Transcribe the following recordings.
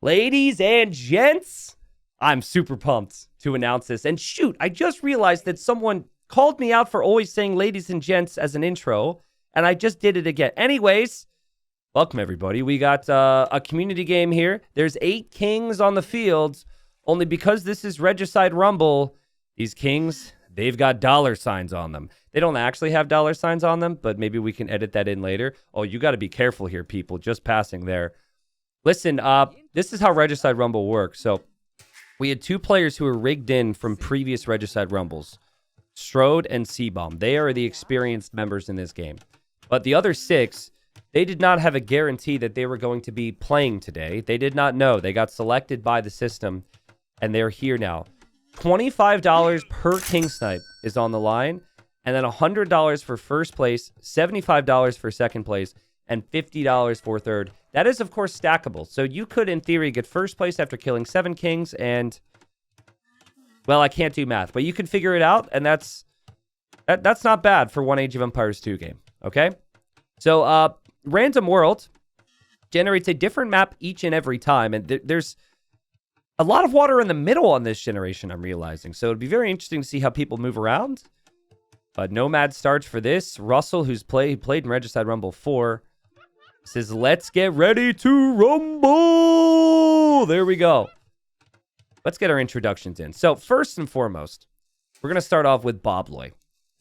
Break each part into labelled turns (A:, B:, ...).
A: Ladies and gents, I'm super pumped to announce this. And shoot, I just realized that someone called me out for always saying ladies and gents as an intro, and I just did it again. Anyways, welcome everybody. We got a community game here. There's 8 kings on the field. Only because this is Regicide Rumble, these kings, they've got dollar signs on them. They don't actually have dollar signs on them, but maybe we can edit that in later. Oh, you got to be careful here, people. Just passing there. Listen, this is how Regicide Rumble works. So we had 2 players who were rigged in from previous Regicide Rumbles, Strode and C-Bomb. They are the experienced members in this game. But the other 6, they did not have a guarantee that they were going to be playing today. They did not know. They got selected by the system, and they're here now. $25 per King Snipe is on the line, and then $100 for first place, $75 for second place, and $50 for third. That is, of course, stackable. So you could, in theory, get first place after killing 7 kings, and, well, I can't do math, but you can figure it out, and that's not bad for one Age of Empires 2 game, okay? So, Random World generates a different map each and every time, and there's a lot of water in the middle on this generation, I'm realizing. So it'd be very interesting to see how people move around. Nomad starts for this. Russell, who's played in Regicide Rumble 4, says, let's get ready to rumble. There we go. Let's get our introductions in. So first and foremost, we're going to start off with Bob Loy.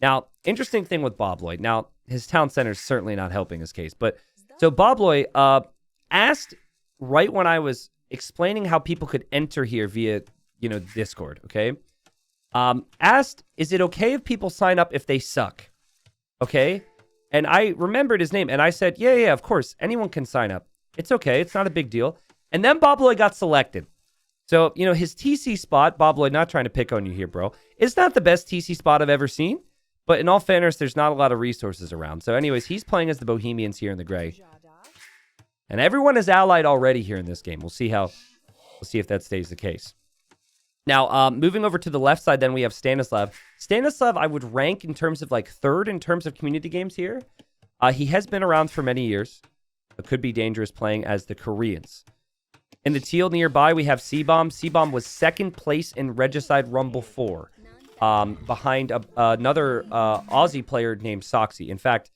A: Now, interesting thing with Bob Loy. Now, his town center is certainly not helping his case. But so Bob Loy asked right when I was explaining how people could enter here via, Discord, okay? Asked, is it okay if people sign up if they suck? Okay? And I remembered his name, and I said, yeah, of course. Anyone can sign up. It's okay. It's not a big deal. And then Bob Loy got selected. So, his TC spot, Bob Loy, not trying to pick on you here, bro. It's not the best TC spot I've ever seen. But in all fairness, there's not a lot of resources around. So anyways, he's playing as the Bohemians here in the gray. And everyone is allied already here in this game. We'll see if that stays the case. Now, moving over to the left side, then we have Stanislav. Stanislav, I would rank in terms of third in terms of community games here. He has been around for many years. It could be dangerous playing as the Koreans. In the teal nearby, we have C-Bomb. C-Bomb was second place in Regicide Rumble 4, behind another Aussie player named Soxy. In fact,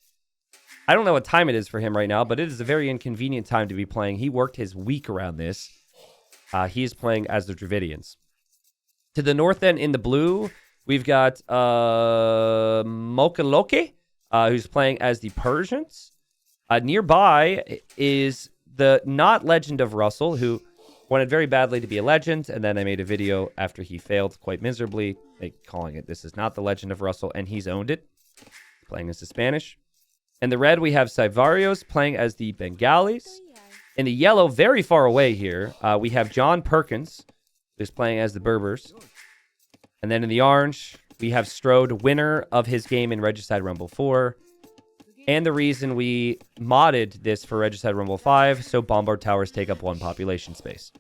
A: I don't know what time it is for him right now, but it is a very inconvenient time to be playing. He worked his week around this. He is playing as the Dravidians. To the north then, in the blue, we've got Mokaloke, who's playing as the Persians. Nearby is the not legend of Russell, who wanted very badly to be a legend, and then I made a video after he failed quite miserably, calling it, this is not the legend of Russell, and he's owned it, playing as the Spanish. In the red, we have Saivarios playing as the Bengalis. In the yellow, very far away here, we have John Perkins, who's playing as the Berbers. And then in the orange, we have Strode, winner of his game in Regicide Rumble 4. And the reason we modded this for Regicide Rumble 5, so Bombard Towers take up 1 population space.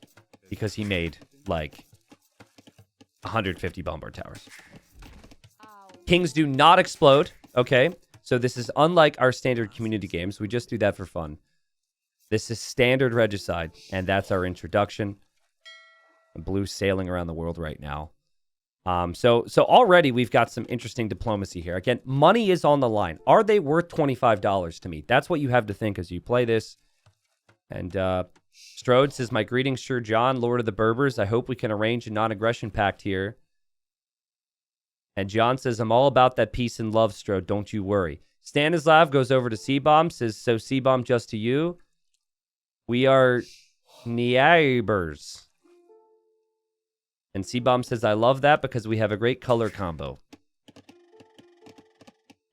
A: Because he made, 150 Bombard Towers. Kings do not explode, okay? So this is unlike our standard community games. We just do that for fun. This is standard Regicide, and that's our introduction. Blue sailing around the world right now. So already we've got some interesting diplomacy here. Again, money is on the line. Are they worth $25 to me? That's what you have to think as you play this. And Strode says, my greetings, Sir John, Lord of the Berbers. I hope we can arrange a non-aggression pact here. And John says, I'm all about that peace and love, Strode. Don't you worry. Stanislav goes over to C-Bomb, says, so C-Bomb just to you. We are neighbors. And C-Bomb says, I love that because we have a great color combo.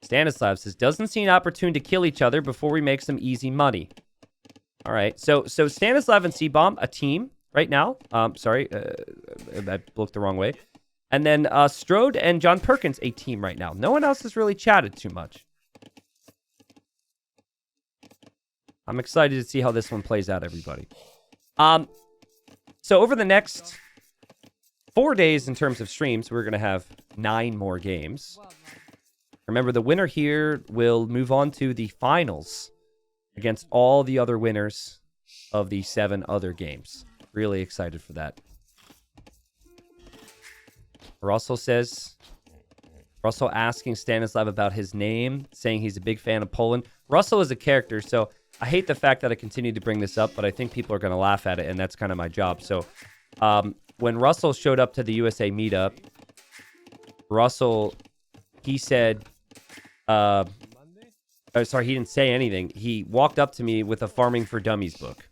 A: Stanislav says, doesn't see an opportunity to kill each other before we make some easy money. All right. So Stanislav and C-Bomb, a team right now. Sorry, I looked the wrong way. And then Strode and John Perkins, a team right now. No one else has really chatted too much. I'm excited to see how this one plays out, everybody. So over the next 4 days in terms of streams, we're going to have 9 more games. Remember, the winner here will move on to the finals against all the other winners of the 7 other games. Really excited for that. Russell says... Russell asking Stanislav about his name, saying he's a big fan of Poland. Russell is a character, so I hate the fact that I continue to bring this up, but I think people are going to laugh at it, and that's kind of my job. So when Russell showed up to the USA meetup, Russell, he said, sorry, he didn't say anything. He walked up to me with a Farming for Dummies book.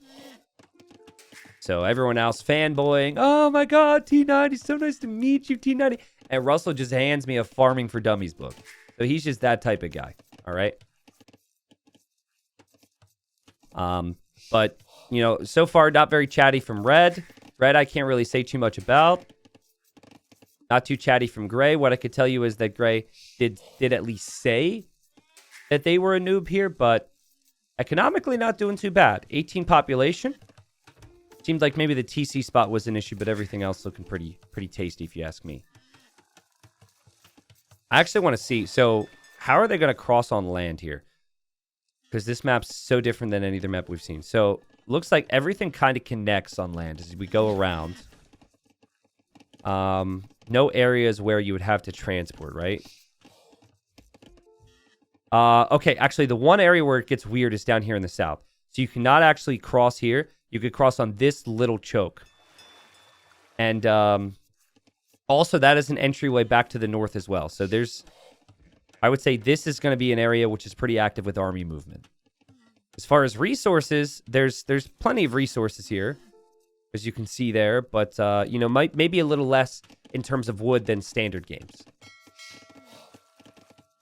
A: So everyone else fanboying, oh my God, T90, so nice to meet you, T90. And Russell just hands me a Farming for Dummies book. So he's just that type of guy. All right. But, you know, so far, not very chatty from Red. Red, I can't really say too much about. Not too chatty from Gray. What I could tell you is that Gray did at least say that they were a noob here, but economically not doing too bad. 18 population. Seemed like maybe the TC spot was an issue, but everything else looking pretty tasty, if you ask me. I actually want to see. So, how are they going to cross on land here? Because this map's so different than any other map we've seen. So, looks like everything kind of connects on land as we go around. No areas where you would have to transport, right? Okay, actually, the one area where it gets weird is down here in the south. So, you cannot actually cross here. You could cross on this little choke. And also, that is an entryway back to the north as well. So there's, I would say this is going to be an area which is pretty active with army movement. As far as resources, there's plenty of resources here, as you can see there. But, you know, maybe a little less in terms of wood than standard games.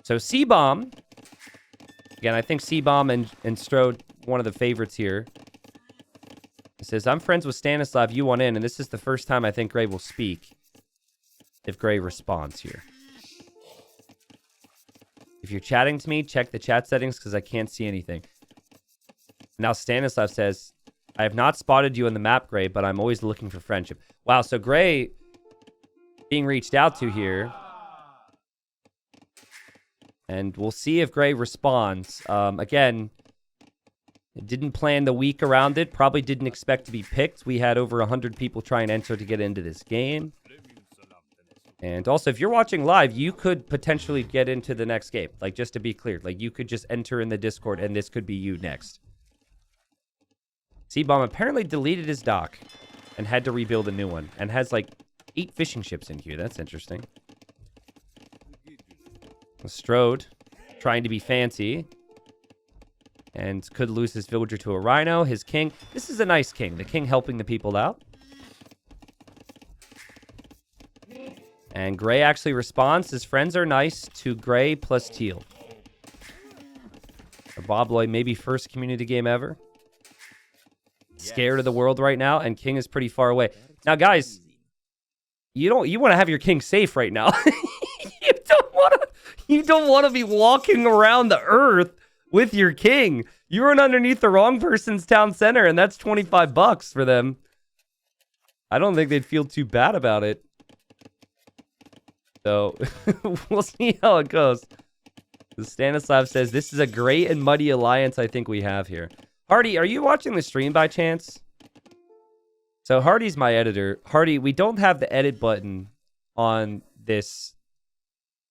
A: So C-Bomb. Again, I think C-Bomb and Strode, one of the favorites here. It says, I'm friends with Stanislav, you want in, and this is the first time I think Gray will speak. If Gray responds here. If you're chatting to me, check the chat settings because I can't see anything. Now Stanislav says, I have not spotted you on the map, Gray, but I'm always looking for friendship. Wow, so Gray being reached out to here. And we'll see if Gray responds. Again, didn't plan the week around it. Probably didn't expect to be picked. We had over 100 people try and enter to get into this game. And also, if you're watching live, you could potentially get into the next game. Like, just to be clear. Like, you could just enter in the Discord, and this could be you next. C-Bomb apparently deleted his dock and had to rebuild a new one. And has, like, 8 fishing ships in here. That's interesting. Strode, trying to be fancy. And could lose his villager to a rhino. His king. This is a nice king. The king helping the people out. And Gray actually responds. His friends are nice to Gray plus Teal. Or Bob Lloyd, maybe first community game ever. Scared of the world right now, and King is pretty far away. Now, guys, you want to have your king safe right now. you don't want to be walking around the earth with your king. You run underneath the wrong person's town center, and that's $25 for them. I don't think they'd feel too bad about it. So, we'll see how it goes. Stanislav says, this is a great and muddy alliance I think we have here. Hardy, are you watching the stream by chance? So, Hardy's my editor. Hardy, we don't have the edit button on this.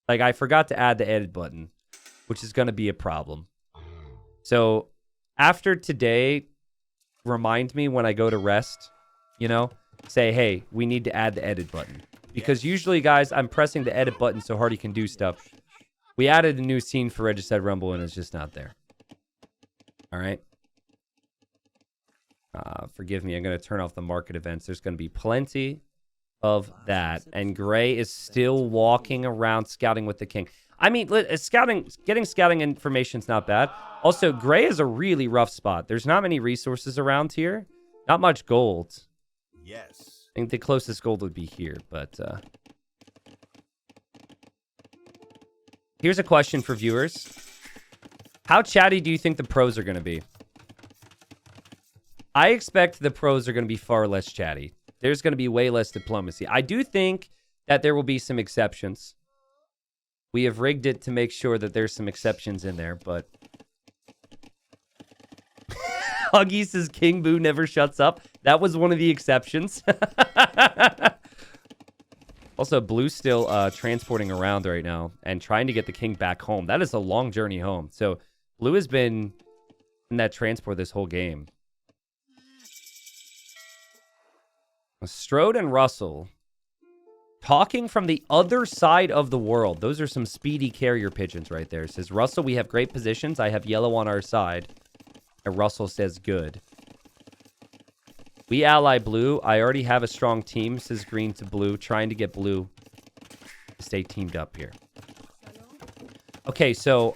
A: Like, I forgot to add the edit button, which is going to be a problem. So, after today, remind me when I go to rest, you know? Say, hey, we need to add the edit button. Because usually, guys, I'm pressing the edit button so Hardy can do stuff. We added a new scene for Regicide Rumble, and it's just not there. All right? Forgive me, I'm going to turn off the market events. There's going to be plenty of that. And Gray is still walking around scouting with the king. I mean, getting scouting information is not bad. Also, Gray is a really rough spot. There's not many resources around here. Not much gold.
B: Yes.
A: I think the closest gold would be here, but here's a question for viewers. How chatty do you think the pros are going to be? I expect the pros are going to be far less chatty. There's going to be way less diplomacy. I do think that there will be some exceptions. We have rigged it to make sure that there's some exceptions in there, but... Huggy says King Boo never shuts up. That was one of the exceptions. Also, Blue's still transporting around right now and trying to get the king back home. That is a long journey home. So Blue has been in that transport this whole game. Strode and Russell talking from the other side of the world. Those are some speedy carrier pigeons right there. It says, Russell, we have great positions. I have yellow on our side. And Russell says, good. We ally Blue. I already have a strong team, says Green to Blue, trying to get Blue to stay teamed up here. Okay, so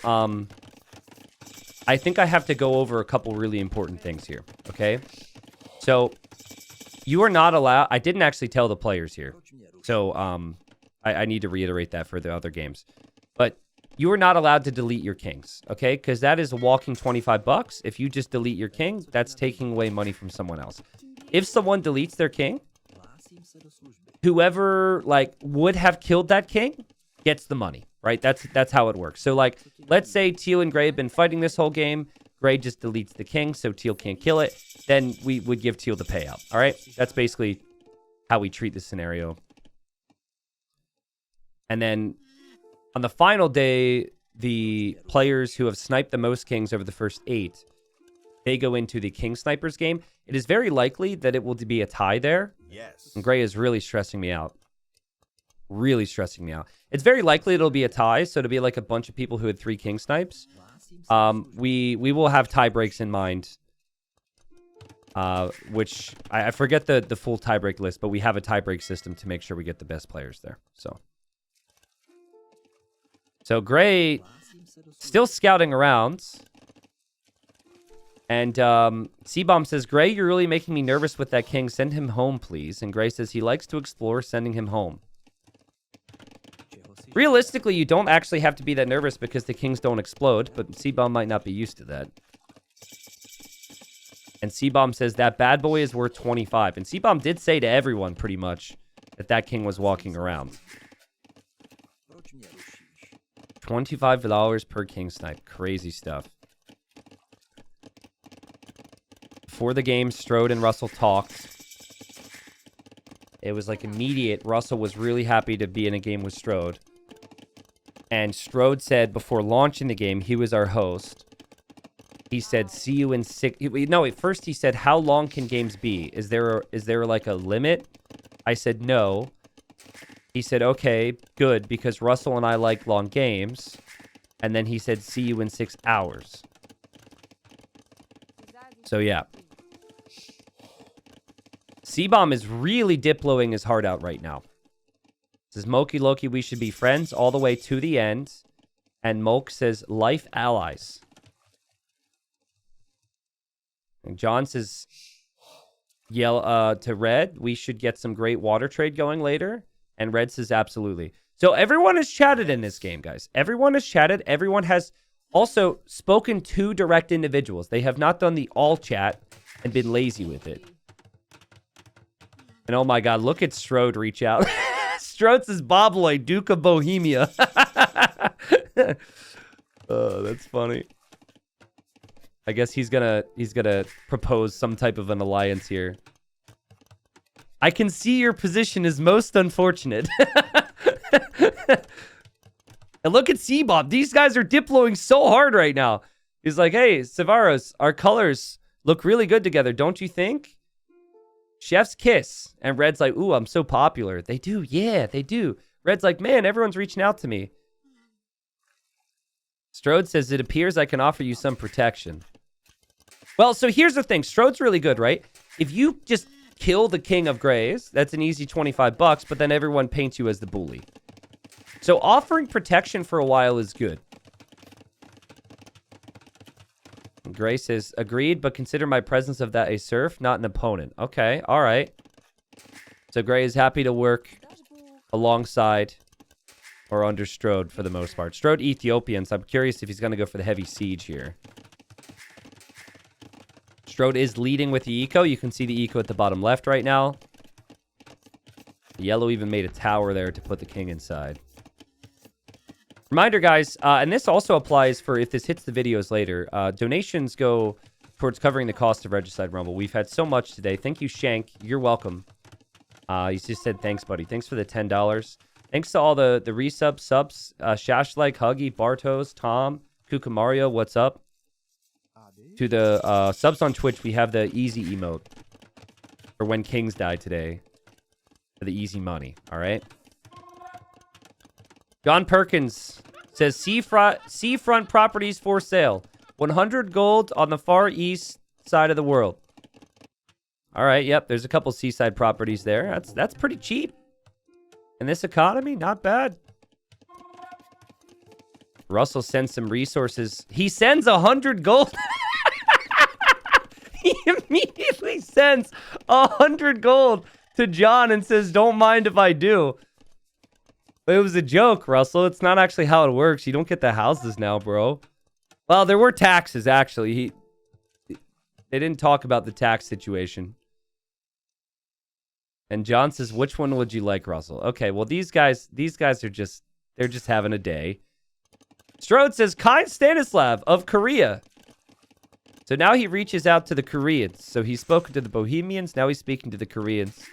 A: I think I have to go over a couple really important things here, okay? So you are not allowed... I didn't actually tell the players here. So I need to reiterate that for the other games. But you are not allowed to delete your kings, okay? Because that is a walking 25 bucks. If you just delete your king, that's taking away money from someone else. If someone deletes their king, whoever like would have killed that king gets the money, right? That's how it works. So like, let's say Teal and Gray have been fighting this whole game. Gray just deletes the king, so Teal can't kill it. Then we would give Teal the payout. All right, that's basically how we treat this scenario. And then on the final day, the players who have sniped the most kings over the first 8, they go into the king snipers game. It is very likely that it will be a tie there.
B: Yes.
A: And Gray is really stressing me out. Really stressing me out. It's very likely it'll be a tie, so it'll be like a bunch of people who had 3 king snipes. We will have tie breaks in mind. Which I forget the full tie break list, but we have a tie break system to make sure we get the best players there. So Gray still scouting around. And C-Bomb says, Gray, you're really making me nervous with that king. Send him home, please. And Gray says he likes to explore, sending him home. Realistically, you don't actually have to be that nervous because the kings don't explode, but C-Bomb might not be used to that. And C-Bomb says that bad boy is worth 25. And C-Bomb did say to everyone, pretty much, that that king was walking around. $25 per king snipe. Crazy stuff. Before the game, Strode and Russell talked. It was like immediate. Russell was really happy to be in a game with Strode. And Strode said before launching the game, he was our host. He said, see you in 6... No, at first he said, how long can games be? Is there like a limit? I said, no. He said, okay, good, because Russell and I like long games. And then he said, see you in 6 hours. So, yeah. C-Bomb is really diploing his heart out right now. Says, Moki Loki, we should be friends all the way to the end. And Moke says, life allies. And John says, yell to Red, we should get some great water trade going later. And Red says, absolutely. So everyone has chatted in this game, guys. Everyone has chatted. Everyone has also spoken to direct individuals. They have not done the all chat and been lazy with it. And oh my God, look at Strode reach out. Strode says, Bobloy, Duke of Bohemia. Oh, that's funny. I guess he's gonna propose some type of an alliance here. I can see your position is most unfortunate. And look at C-Bob. These guys are diploing so hard right now. He's like, hey, Savaros, our colors look really good together, don't you think? Chef's kiss. And Red's like, ooh, I'm so popular. They do. Yeah, they do. Red's like, man, everyone's reaching out to me. Strode says, it appears I can offer you some protection. Well, so here's the thing. Strode's really good, right? If you just kill the king of grays, that's an easy 25 bucks, but then everyone paints you as the bully. So offering protection for a while is good. Gray says, agreed, but consider my presence of that a serf, not an opponent. Okay, all right. So Gray is happy to work alongside or under Strode for the most part. Strode Ethiopian, so I'm curious if he's going to go for the heavy siege here. Strode is leading with the eco. You can see the eco at the bottom left right now. Yellow even made a tower there to put the king inside. Reminder, guys, and this also applies for if this hits the videos later. Donations go towards covering the cost of Regicide Rumble. We've had so much today. Thank you, Shank. You're welcome. He just said thanks, buddy. Thanks for the $10. Thanks to all the resubs, subs, Shashlike, Huggy, Bartos, Tom, Kukamario, what's up? To the subs on Twitch, we have the easy emote for when kings die today. For the easy money, all right? John Perkins says, seafront properties for sale. 100 gold on the far east side of the world. All right, yep, there's a couple seaside properties there. That's pretty cheap. In this economy, not bad. Russell sends some resources. He sends 100 gold. He immediately sends 100 gold to John and says, don't mind if I do. But it was a joke, Russell. It's not actually how it works. You don't get the houses now, bro. Well, there were taxes, actually. They didn't talk about the tax situation. And John says, which one would you like, Russell? Okay, well, these guys are just, they're just having a day. Strode says, kind Stanislav of Korea. So now he reaches out to the Koreans. So he's spoken to the Bohemians. Now he's speaking to the Koreans.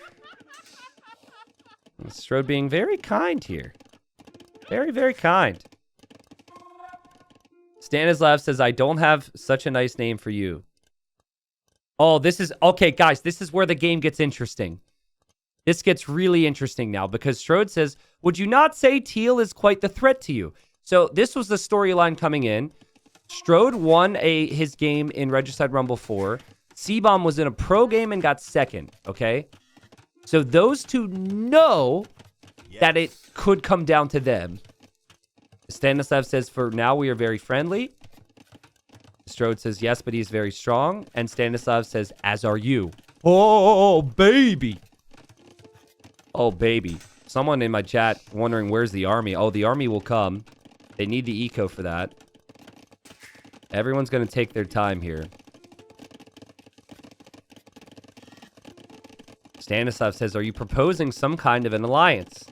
A: And Strode being very kind here. Very, very kind. Stanislav says, I don't have such a nice name for you. Oh, this is... Okay, guys, this is where the game gets interesting. This gets really interesting now because Strode says, would you not say Teal is quite the threat to you? So this was the storyline coming in. Strode won his game in Regicide Rumble 4. C-Bomb was in a pro game and got second, okay? So those two know that it could come down to them. Stanislav says, for now, we are very friendly. Strode says, yes, but he's very strong. And Stanislav says, as are you. Oh, baby. Oh, baby. Someone in my chat wondering, where's the army? Oh, the army will come. They need the eco for that. Everyone's going to take their time here. Stanislav says, are you proposing some kind of an alliance?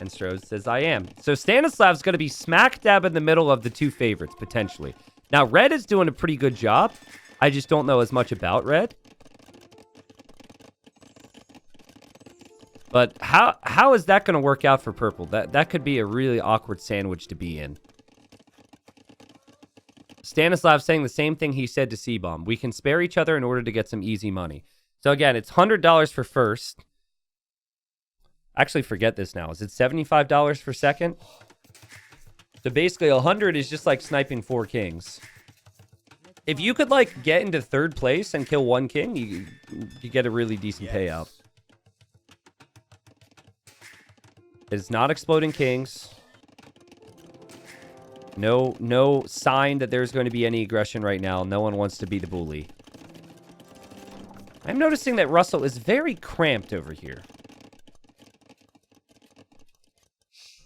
A: And Strode says, I am. So Stanislav's going to be smack dab in the middle of the two favorites, potentially. Now, Red is doing a pretty good job. I just don't know as much about Red. But how is that going to work out for Purple? That could be a really awkward sandwich to be in. Stanislav saying the same thing he said to C-Bomb. We can spare each other in order to get some easy money. So again, it's $100 for first. Actually, forget this now. Is it $75 for second? So basically, 100 is just like sniping 4 kings. If you could like get into third place and kill 1 king, you get a really decent payout. It's not exploding kings. No sign that there's going to be any aggression right now. No one wants to be the bully. I'm noticing that Russell is very cramped over here.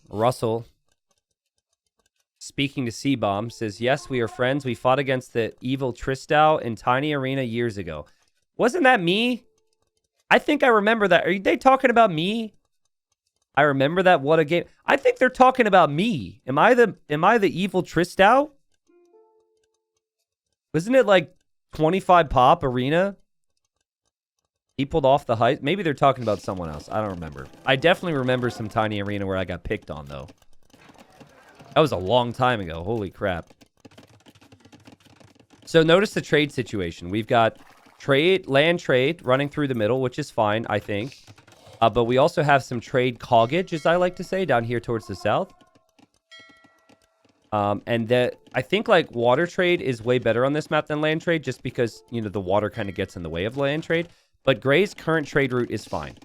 A: Russell, speaking to C-Bomb, says, yes, we are friends. We fought against the evil Tristau in Tiny Arena years ago. Wasn't that me? I think I remember that. Are they talking about me? I remember that. What a game. I think they're talking about me. Am I the evil Tristau? Wasn't it like 25 pop arena? He pulled off the height. Maybe they're talking about someone else. I don't remember. I definitely remember some Tiny Arena where I got picked on, though. That was a long time ago. Holy crap. So notice the trade situation. We've got land trade running through the middle, which is fine, I think. But we also have some trade coggage, as I like to say, down here towards the south. And I think like water trade is way better on this map than land trade, just because, you know, the water kind of gets in the way of land trade. But Gray's current trade route is fine.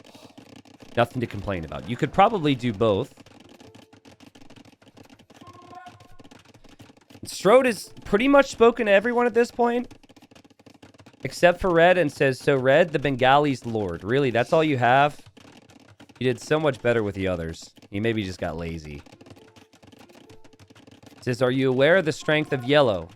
A: Nothing to complain about. You could probably do both. Strode is pretty much spoken to everyone at this point. Except for Red, and says, so Red, the Bengali's lord. Really, that's all you have? You did so much better with the others. You maybe just got lazy. It says, are you aware of the strength of yellow?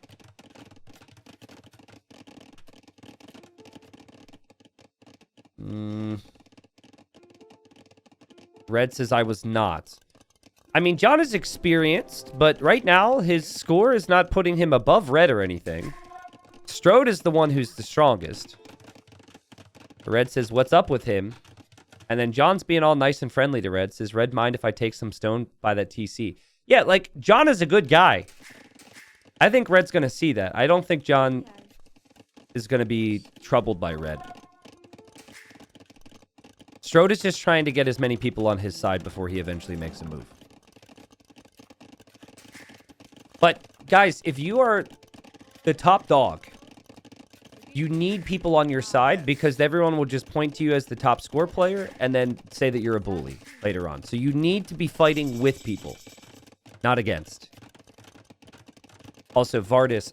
A: Red says, I was not. I mean, John is experienced, but right now, his score is not putting him above Red or anything. Strode is the one who's the strongest. Red says, what's up with him? And then John's being all nice and friendly to Red. Says, Red, mind if I take some stone by that TC? Yeah, like, John is a good guy. I think Red's going to see that. I don't think John is going to be troubled by Red. Strode is just trying to get as many people on his side before he eventually makes a move. But, guys, if you are the top dog, you need people on your side because everyone will just point to you as the top score player and then say that you're a bully later on. So you need to be fighting with people, not against. Also, Vardis,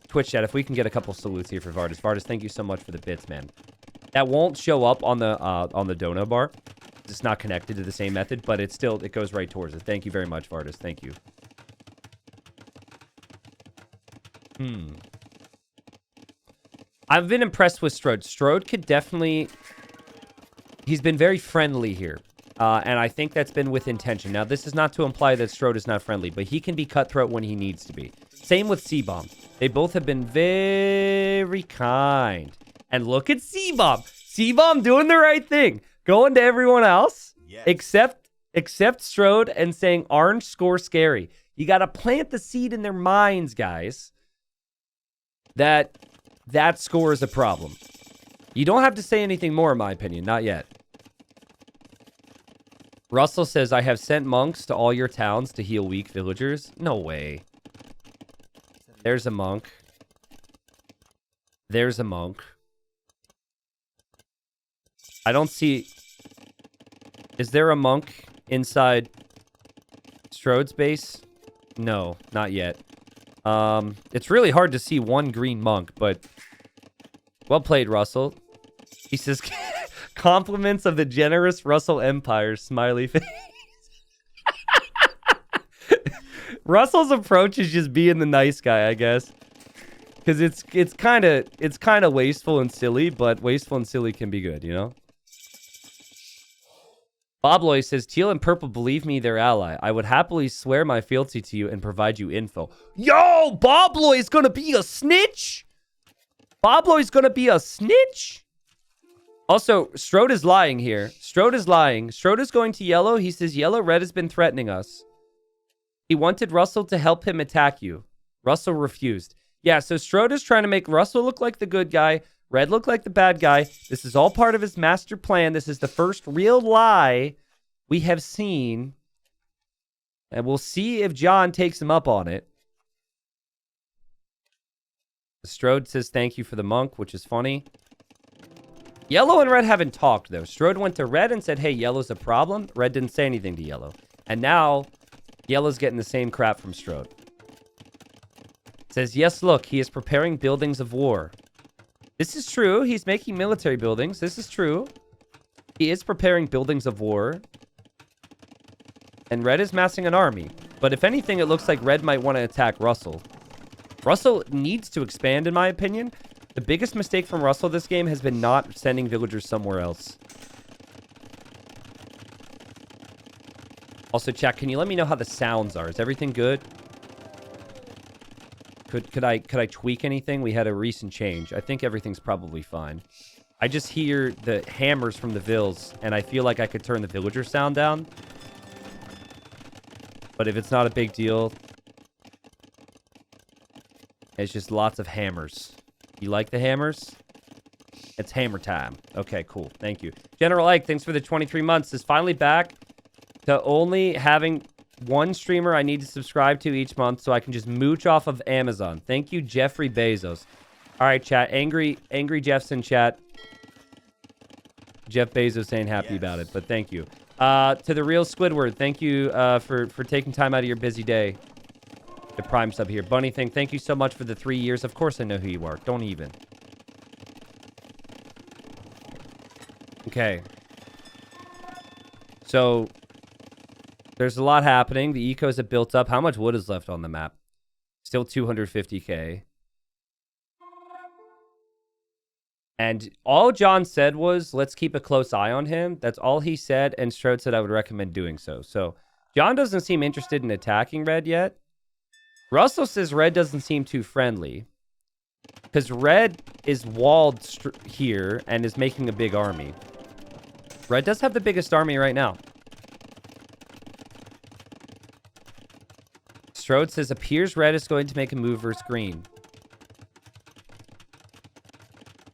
A: Twitch chat, if we can get a couple salutes here for Vardis. Vardis, thank you so much for the bits, man. That won't show up on the dono bar. It's not connected to the same method, but it goes right towards it. Thank you very much, Vardis. Thank you. I've been impressed with Strode. Strode could definitely... He's been very friendly here. And I think that's been with intention. Now, this is not to imply that Strode is not friendly, but he can be cutthroat when he needs to be. Same with C-Bomb. They both have been very kind. And look at C-Bomb. C-Bomb doing the right thing. Going to everyone else, except Strode, and saying orange score scary. You got to plant the seed in their minds, guys, that score is a problem. You don't have to say anything more, in my opinion. Not yet. Russell says, I have sent monks to all your towns to heal weak villagers. No way. There's a monk. There's a monk. I don't see... Is there a monk inside Strode's base? No, not yet. It's really hard to see one green monk, but... Well played, Russell. He says, compliments of the generous Russell Empire, smiley face. Russell's approach is just being the nice guy, I guess. Because it's kind of wasteful and silly, but wasteful and silly can be good, you know? Bobloy says, teal and purple believe me their ally. I would happily swear my fealty to you and provide you info. Yo, Bobloy's gonna be a snitch? Bobloy's gonna be a snitch? Also, Strode is lying here. Strode is lying. Strode is going to yellow. He says, yellow, red has been threatening us. He wanted Russell to help him attack you. Russell refused. Yeah, so Strode is trying to make Russell look like the good guy. Red look like the bad guy. This is all part of his master plan. This is the first real lie we have seen. And we'll see if John takes him up on it. Strode says thank you for the monk, which is funny. Yellow and red haven't talked, though. Strode went to red and said, hey, yellow's a problem. Red didn't say anything to yellow. And now, yellow's getting the same crap from Strode. Says, yes, look, he is preparing buildings of war. This is true. He's making military buildings. This is true. He is preparing buildings of war. And red is massing an army. But if anything, it looks like red might want to attack Russell. Russell needs to expand, in my opinion. The biggest mistake from Russell this game has been not sending villagers somewhere else. Also, chat, can you let me know how the sounds are? Is everything good? Could I tweak anything? We had a recent change. I think everything's probably fine. I just hear the hammers from the vills, and I feel like I could turn the villager sound down. But if it's not a big deal, it's just lots of hammers. You like the hammers? It's hammer time. Okay, cool. Thank you. General Ike, thanks for the 23 months. Is finally back to only having one streamer I need to subscribe to each month so I can just mooch off of Amazon. Thank you, Jeffrey Bezos. All right, chat. Angry Jeffson chat. Jeff Bezos ain't happy about it, but thank you. To the real Squidward, thank you for taking time out of your busy day. The Prime sub here. Bunny thing, thank you so much for the 3 years. Of course I know who you are. Don't even. Okay. So, there's a lot happening. The ecos have built up. How much wood is left on the map? Still 250k. And all John said was, let's keep a close eye on him. That's all he said, and Strode said I would recommend doing so. So, John doesn't seem interested in attacking red yet. Russell says red doesn't seem too friendly. Because red is walled here and is making a big army. Red does have the biggest army right now. Strode says, appears red is going to make a move versus green.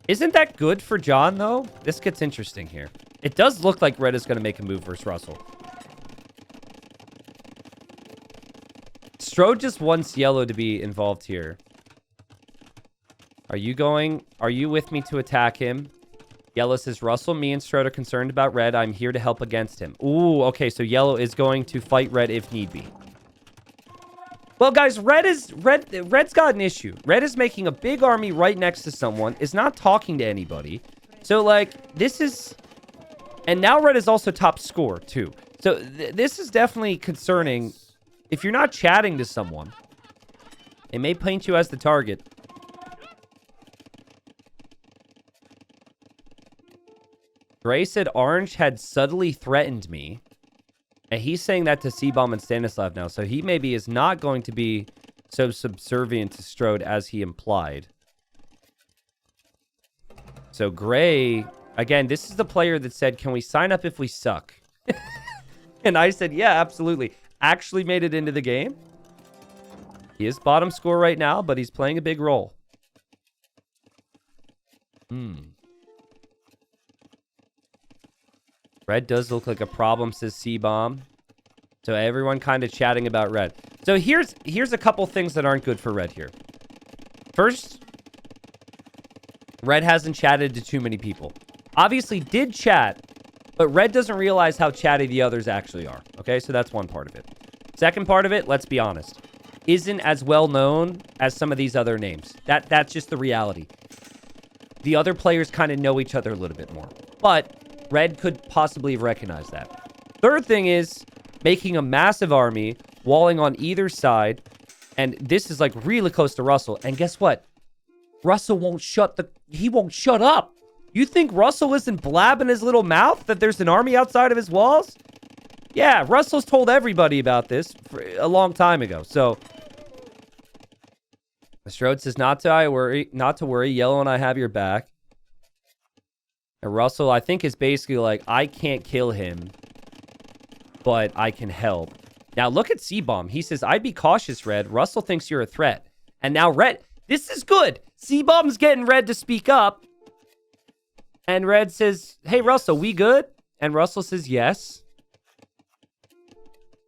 A: Isn't that good for John, though? This gets interesting here. It does look like red is going to make a move versus Russell. Strode just wants yellow to be involved here. Are you with me to attack him? Yellow says, Russell, me and Strode are concerned about red. I'm here to help against him. Ooh, okay, so yellow is going to fight red if need be. Well, guys, Red's got an issue. Red is making a big army right next to someone, is not talking to anybody. So, like, this is... And now red is also top score, too. So, this is definitely concerning. If you're not chatting to someone, it may paint you as the target. Gray said orange had subtly threatened me. And he's saying that to C-Bomb and Stanislav now. So he maybe is not going to be so subservient to Strode as he implied. So Gray, again, this is the player that said, can we sign up if we suck? And I said, yeah, absolutely. Actually made it into the game. He is bottom score right now, but he's playing a big role. Red does look like a problem, says C-Bomb. So everyone kind of chatting about red. So here's a couple things that aren't good for red here. First, red hasn't chatted to too many people. Obviously did chat, but red doesn't realize how chatty the others actually are. Okay, so that's one part of it. Second part of it, let's be honest, isn't as well known as some of these other names. That's just the reality. The other players kind of know each other a little bit more. But red could possibly have recognized that. Third thing is making a massive army, walling on either side. And this is like really close to Russell. And guess what? Russell won't shut up. You think Russell isn't blabbing his little mouth that there's an army outside of his walls? Yeah, Russell's told everybody about this a long time ago. So Strode says, not to worry. Yellow and I have your back. And Russell, I think, is basically like, I can't kill him, but I can help. Now, look at C-Bomb. He says, I'd be cautious, Red. Russell thinks you're a threat. And now Red, this is good. C-Bomb's getting Red to speak up. And Red says, hey, Russell, we good? And Russell says, yes.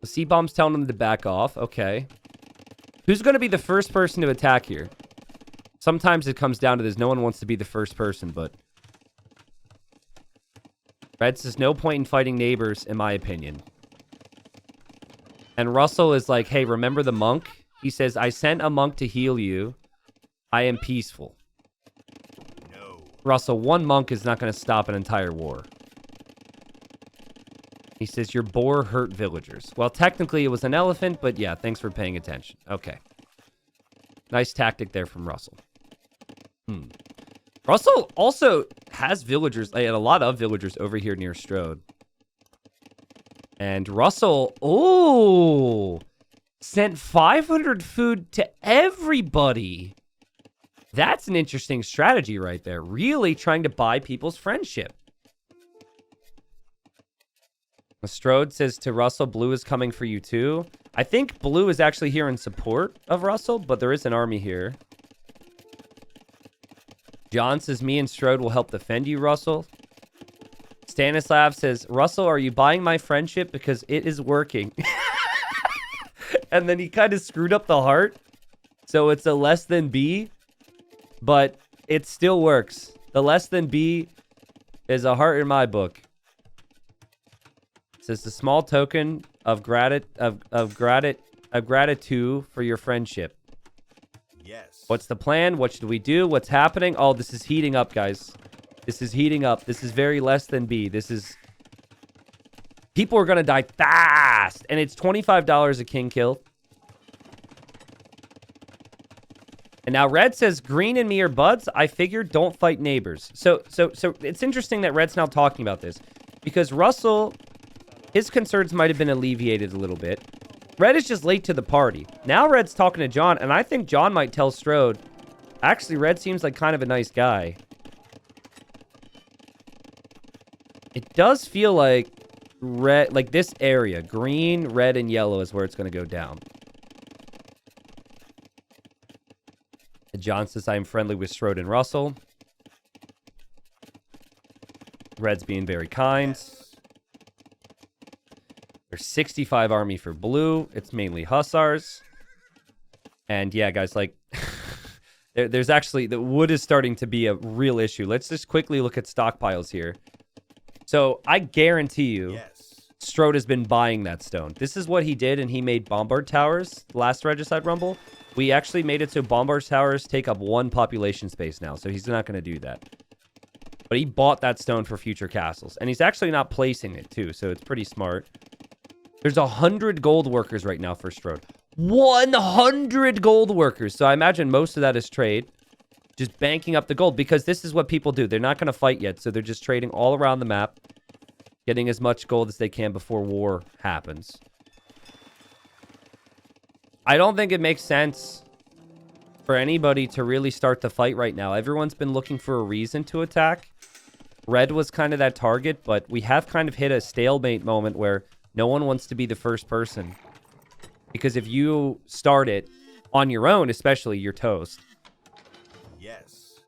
A: C-Bomb's telling him to back off. Okay. Who's going to be the first person to attack here? Sometimes it comes down to this. No one wants to be the first person, but... Red says, no point in fighting neighbors, in my opinion. And Russell is like, hey, remember the monk? He says, I sent a monk to heal you. I am peaceful. No. Russell, one monk is not going to stop an entire war. He says, your boar hurt villagers. Well, technically it was an elephant, but yeah, thanks for paying attention. Okay. Nice tactic there from Russell. Russell also has villagers, a lot of villagers over here near Strode. And Russell, sent 500 food to everybody. That's an interesting strategy right there. Really trying to buy people's friendship. Strode says to Russell, blue is coming for you too. I think blue is actually here in support of Russell, but there is an army here. John says, me and Strode will help defend you, Russell. Stanislav says, Russell, are you buying my friendship? Because it is working. And then he kind of screwed up the heart. So it's a less than B. But it still works. The less than B is a heart in my book. It says, the small token of gratitude for your friendship. Yes. What's the plan? What should we do? What's happening? Oh, this is heating up, guys. This is heating up. This is very less than B. This is... People are going to die fast. And it's $25 a king kill. And now Red says, green and me are buds. I figured don't fight neighbors. So it's interesting that Red's now talking about this. Because Russell, his concerns might have been alleviated a little bit. Red is just late to the party. Now Red's talking to John, and I think John might tell Strode, Actually, red seems like kind of a nice guy. It does feel like red, like this area, green, red, and yellow is where it's going to go down. John says, I am friendly with Strode and Russell. Red's being very kind. There's 65 army for blue. It's mainly hussars. And yeah, guys, like, there's actually, the wood is starting to be a real issue. Let's just quickly look at stockpiles here. So I guarantee you, Strode has been buying that stone. This is what he did, and he made bombard towers last Regicide Rumble. We actually made it so bombard towers take up 1 population space now, so he's not going to do that. But he bought that stone for future castles, and he's actually not placing it too, so it's pretty smart. There's 100 gold workers right now for Strode. 100 gold workers. So I imagine most of that is trade. Just banking up the gold, because this is what people do. They're not going to fight yet, so they're just trading all around the map, getting as much gold as they can before war happens. I don't think it makes sense for anybody to really start the fight right now. Everyone's been looking for a reason to attack. Red was kind of that target, but we have kind of hit a stalemate moment where no one wants to be the first person. Because if you start it on your own, especially, you're toast.
B: Yes.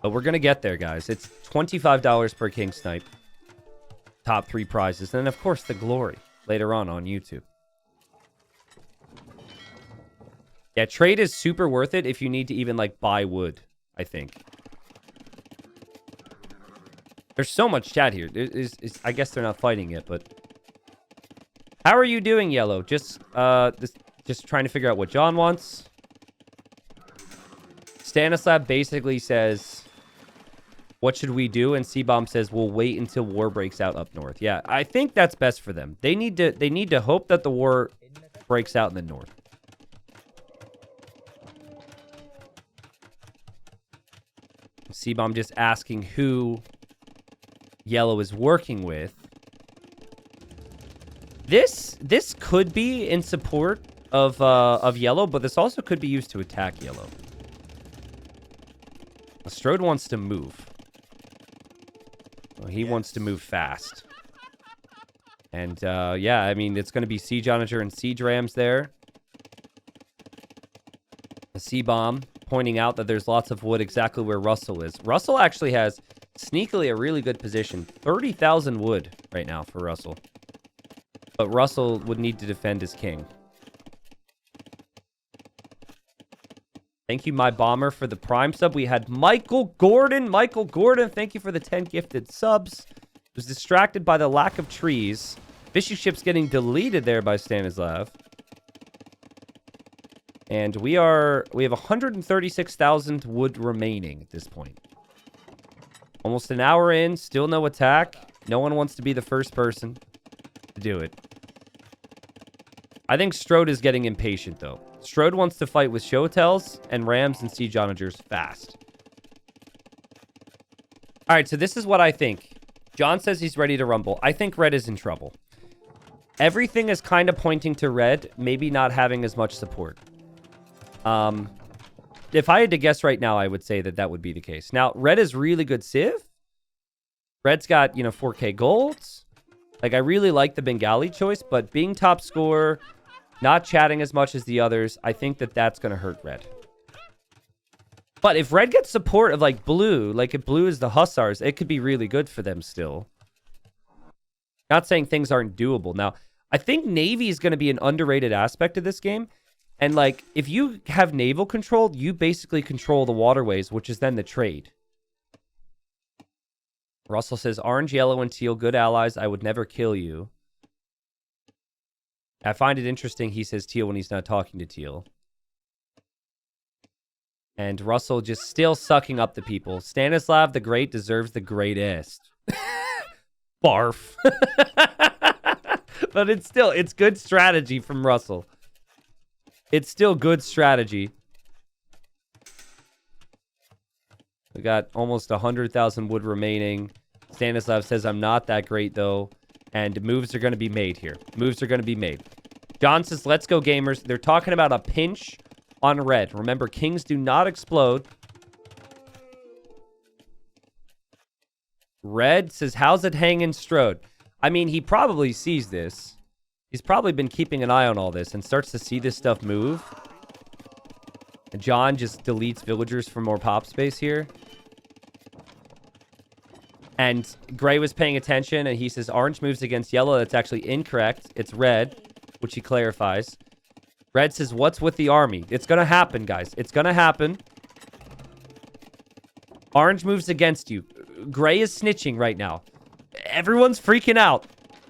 A: But we're going to get there, guys. It's $25 per King Snipe. Top 3 prizes. And then, of course, the glory later on YouTube. Yeah, trade is super worth it if you need to even, like, buy wood, I think. There's so much chat here. I guess they're not fighting yet, but... How are you doing, Yellow? Just trying to figure out what John wants. Stanislav basically says, what should we do? And C-Bomb says, we'll wait until war breaks out up north. Yeah, I think that's best for them. They need to hope that the war breaks out in the north. C-Bomb just asking who Yellow is working with. This could be in support of Yellow, but this also could be used to attack Yellow. Strode wants to move. Well, he wants to move fast. And yeah, I mean, it's going to be Siege Onager and Siege Rams there. A C-Bomb pointing out that there's lots of wood exactly where Russell is. Russell actually has sneakily a really good position. 30,000 wood right now for Russell. But Russell would need to defend his king. Thank you, my bomber, for the Prime sub. We had Michael Gordon. Michael Gordon, thank you for the 10 gifted subs. Was distracted by the lack of trees. Fishing ship's getting deleted there by Stanislav. And we have 136,000 wood remaining at this point. Almost an hour in, still no attack. No one wants to be the first person to do it. I think Strode is getting impatient, though. Strode wants to fight with Showtels and Rams and Siege Onagers fast. All right, so this is what I think. John says he's ready to rumble. I think Red is in trouble. Everything is kind of pointing to Red maybe not having as much support. If I had to guess right now, I would say that would be the case. Now, Red is really good Civ. Red's got, 4K golds. Like, I really like the Bengali choice, but being top scorer, not chatting as much as the others, I think that's going to hurt Red. But if Red gets support of, like, Blue, like if Blue is the Hussars, it could be really good for them still. Not saying things aren't doable. Now, I think Navy is going to be an underrated aspect of this game. And, like, if you have naval control, you basically control the waterways, which is then the trade. Russell says, orange, yellow, and teal, good allies. I would never kill you. I find it interesting he says teal when he's not talking to teal. And Russell just still sucking up the people. Stanislav the Great deserves the greatest. Barf. But it's good strategy from Russell. It's still good strategy. We got almost 100,000 wood remaining. Stanislav says, I'm not that great, though. And moves are going to be made here. Moves are going to be made. John says, let's go, gamers. They're talking about a pinch on red. Remember, kings do not explode. Red says, how's it hanging, Strode? I mean, he probably sees this. He's probably been keeping an eye on all this and starts to see this stuff move. And John just deletes villagers for more pop space here. And Gray was paying attention, and he says orange moves against yellow. That's actually incorrect. It's red, which he clarifies. Red says, what's with the army? It's going to happen, guys. It's going to happen. Orange moves against you. Gray is snitching right now. Everyone's freaking out.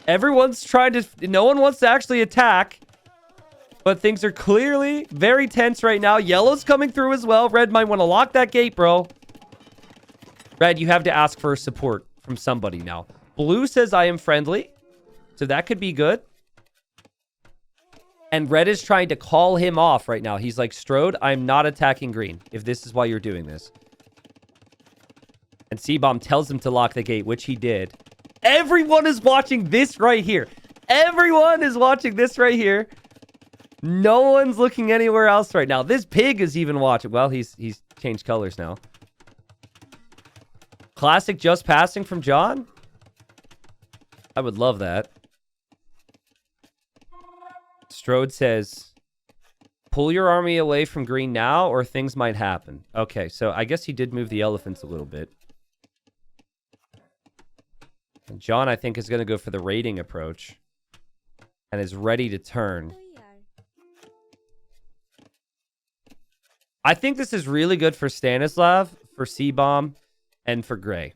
A: Everyone's trying to... No one wants to actually attack. But things are clearly very tense right now. Yellow's coming through as well. Red might want to lock that gate, bro. Red, you have to ask for support from somebody now. Blue says, I am friendly. So that could be good. And red is trying to call him off right now. He's like, Strode, I'm not attacking green if this is why you're doing this. And C-Bomb tells him to lock the gate, which he did. Everyone is watching this right here. Everyone is watching this right here. No one's looking anywhere else right now. This pig is even watching. Well, he's changed colors now. Classic just passing from John. I would love that. Strode says, pull your army away from green now or things might happen. Okay, so I guess he did move the elephants a little bit. And John, I think, is going to go for the raiding approach. And is ready to turn. I think this is really good for Stanislav, for C-Bomb, and for Gray.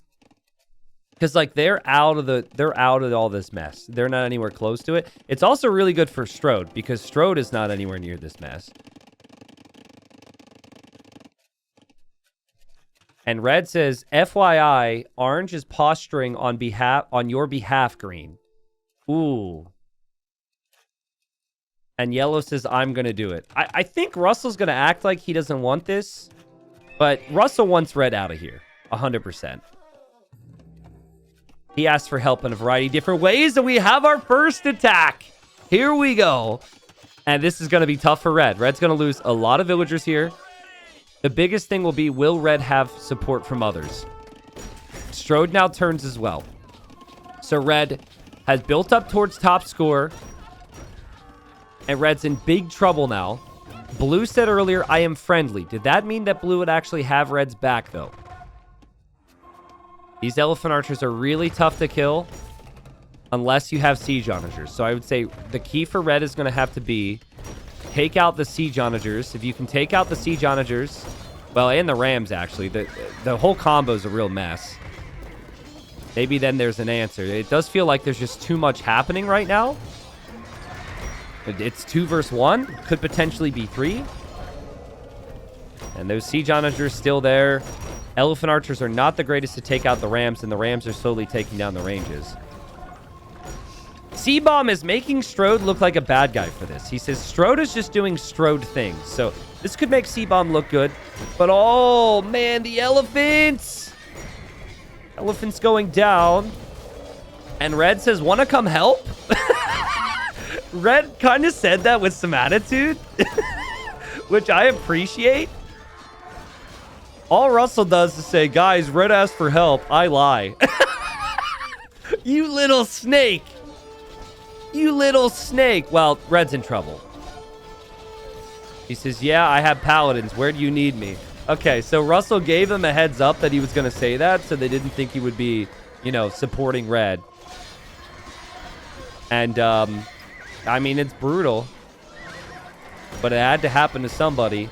A: Because, like, they're out of all this mess. They're not anywhere close to it. It's also really good for Strode, because Strode is not anywhere near this mess. And Red says, FYI, Orange is posturing on your behalf, Green. Ooh. And Yellow says, I'm going to do it. I think Russell's going to act like he doesn't want this. But Russell wants Red out of here. 100%. He asked for help in a variety of different ways. And we have our first attack. Here we go. And this is going to be tough for Red. Red's going to lose a lot of villagers here. The biggest thing will be, will Red have support from others? Strode now turns as well. So Red has built up towards top score. And Red's in big trouble now. Blue said earlier, I am friendly. Did that mean that Blue would actually have Red's back, though? These elephant archers are really tough to kill unless you have siege onagers. So I would say the key for Red is going to have to be take out the siege onagers. If you can take out the siege onagers, well, and the rams, actually. The whole combo is a real mess. Maybe then there's an answer. It does feel like there's just too much happening right now. It's 2 versus 1. Could potentially be 3. And those siege onagers still there. Elephant archers are not the greatest to take out the rams, and the rams are slowly taking down the ranges. C-Bomb is making Strode look like a bad guy for this. He says Strode is just doing Strode things. So this could make C-Bomb look good. But oh, man, the elephants. Elephants going down. And Red says, want to come help? Red kind of said that with some attitude, which I appreciate. All Russell does is say, guys, Red asked for help. I lie. You little snake. You little snake. Well, Red's in trouble. He says, yeah, I have paladins. Where do you need me? Okay, so Russell gave them a heads up that he was going to say that, so they didn't think he would be, you know, supporting Red. And, I mean, it's brutal. But it had to happen to somebody.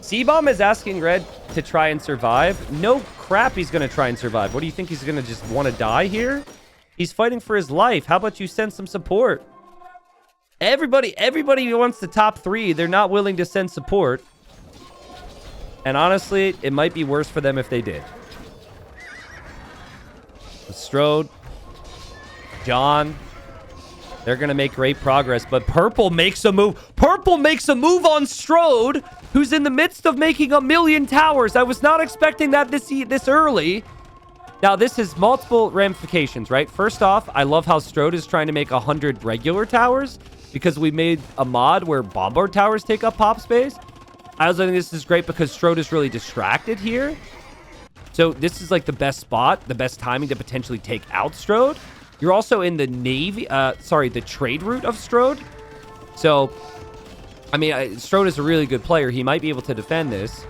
A: C-Bomb is asking Red to try and survive. No crap he's going to try and survive. What do you think, he's going to just want to die here? He's fighting for his life. How about you send some support? Everybody who wants the top 3, they're not willing to send support. And honestly, it might be worse for them if they did. Strode, John, they're going to make great progress. But Purple makes a move. Purple makes a move on Strode, who's in the midst of making 1,000,000 towers. I was not expecting that this early. Now, this has multiple ramifications, right? First off, I love how Strode is trying to make 100 regular towers because we made a mod where bombard towers take up pop space. I also think this is great because Strode is really distracted here. So this is like the best spot, the best timing to potentially take out Strode. You're also in the the trade route of Strode. So, I mean, Strode is a really good player. He might be able to defend this.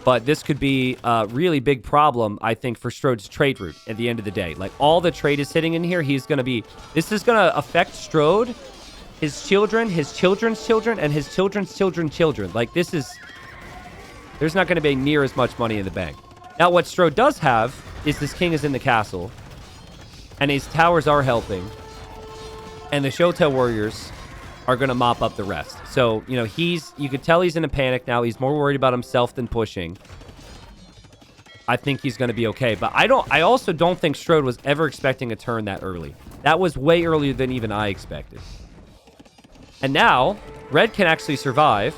A: But this could be a really big problem, I think, for Strode's trade route at the end of the day. Like, all the trade is sitting in here. He's going to be... This is going to affect Strode, his children, his children's children, and his children's children's children. Like, this is... There's not going to be near as much money in the bank. Now, what Strode does have is this king is in the castle. And his towers are helping. And the Shotel warriors are going to mop up the rest. So, you know, you could tell he's in a panic now. He's more worried about himself than pushing. I think he's going to be okay. But I also don't think Strode was ever expecting a turn that early. That was way earlier than even I expected. And now, Red can actually survive.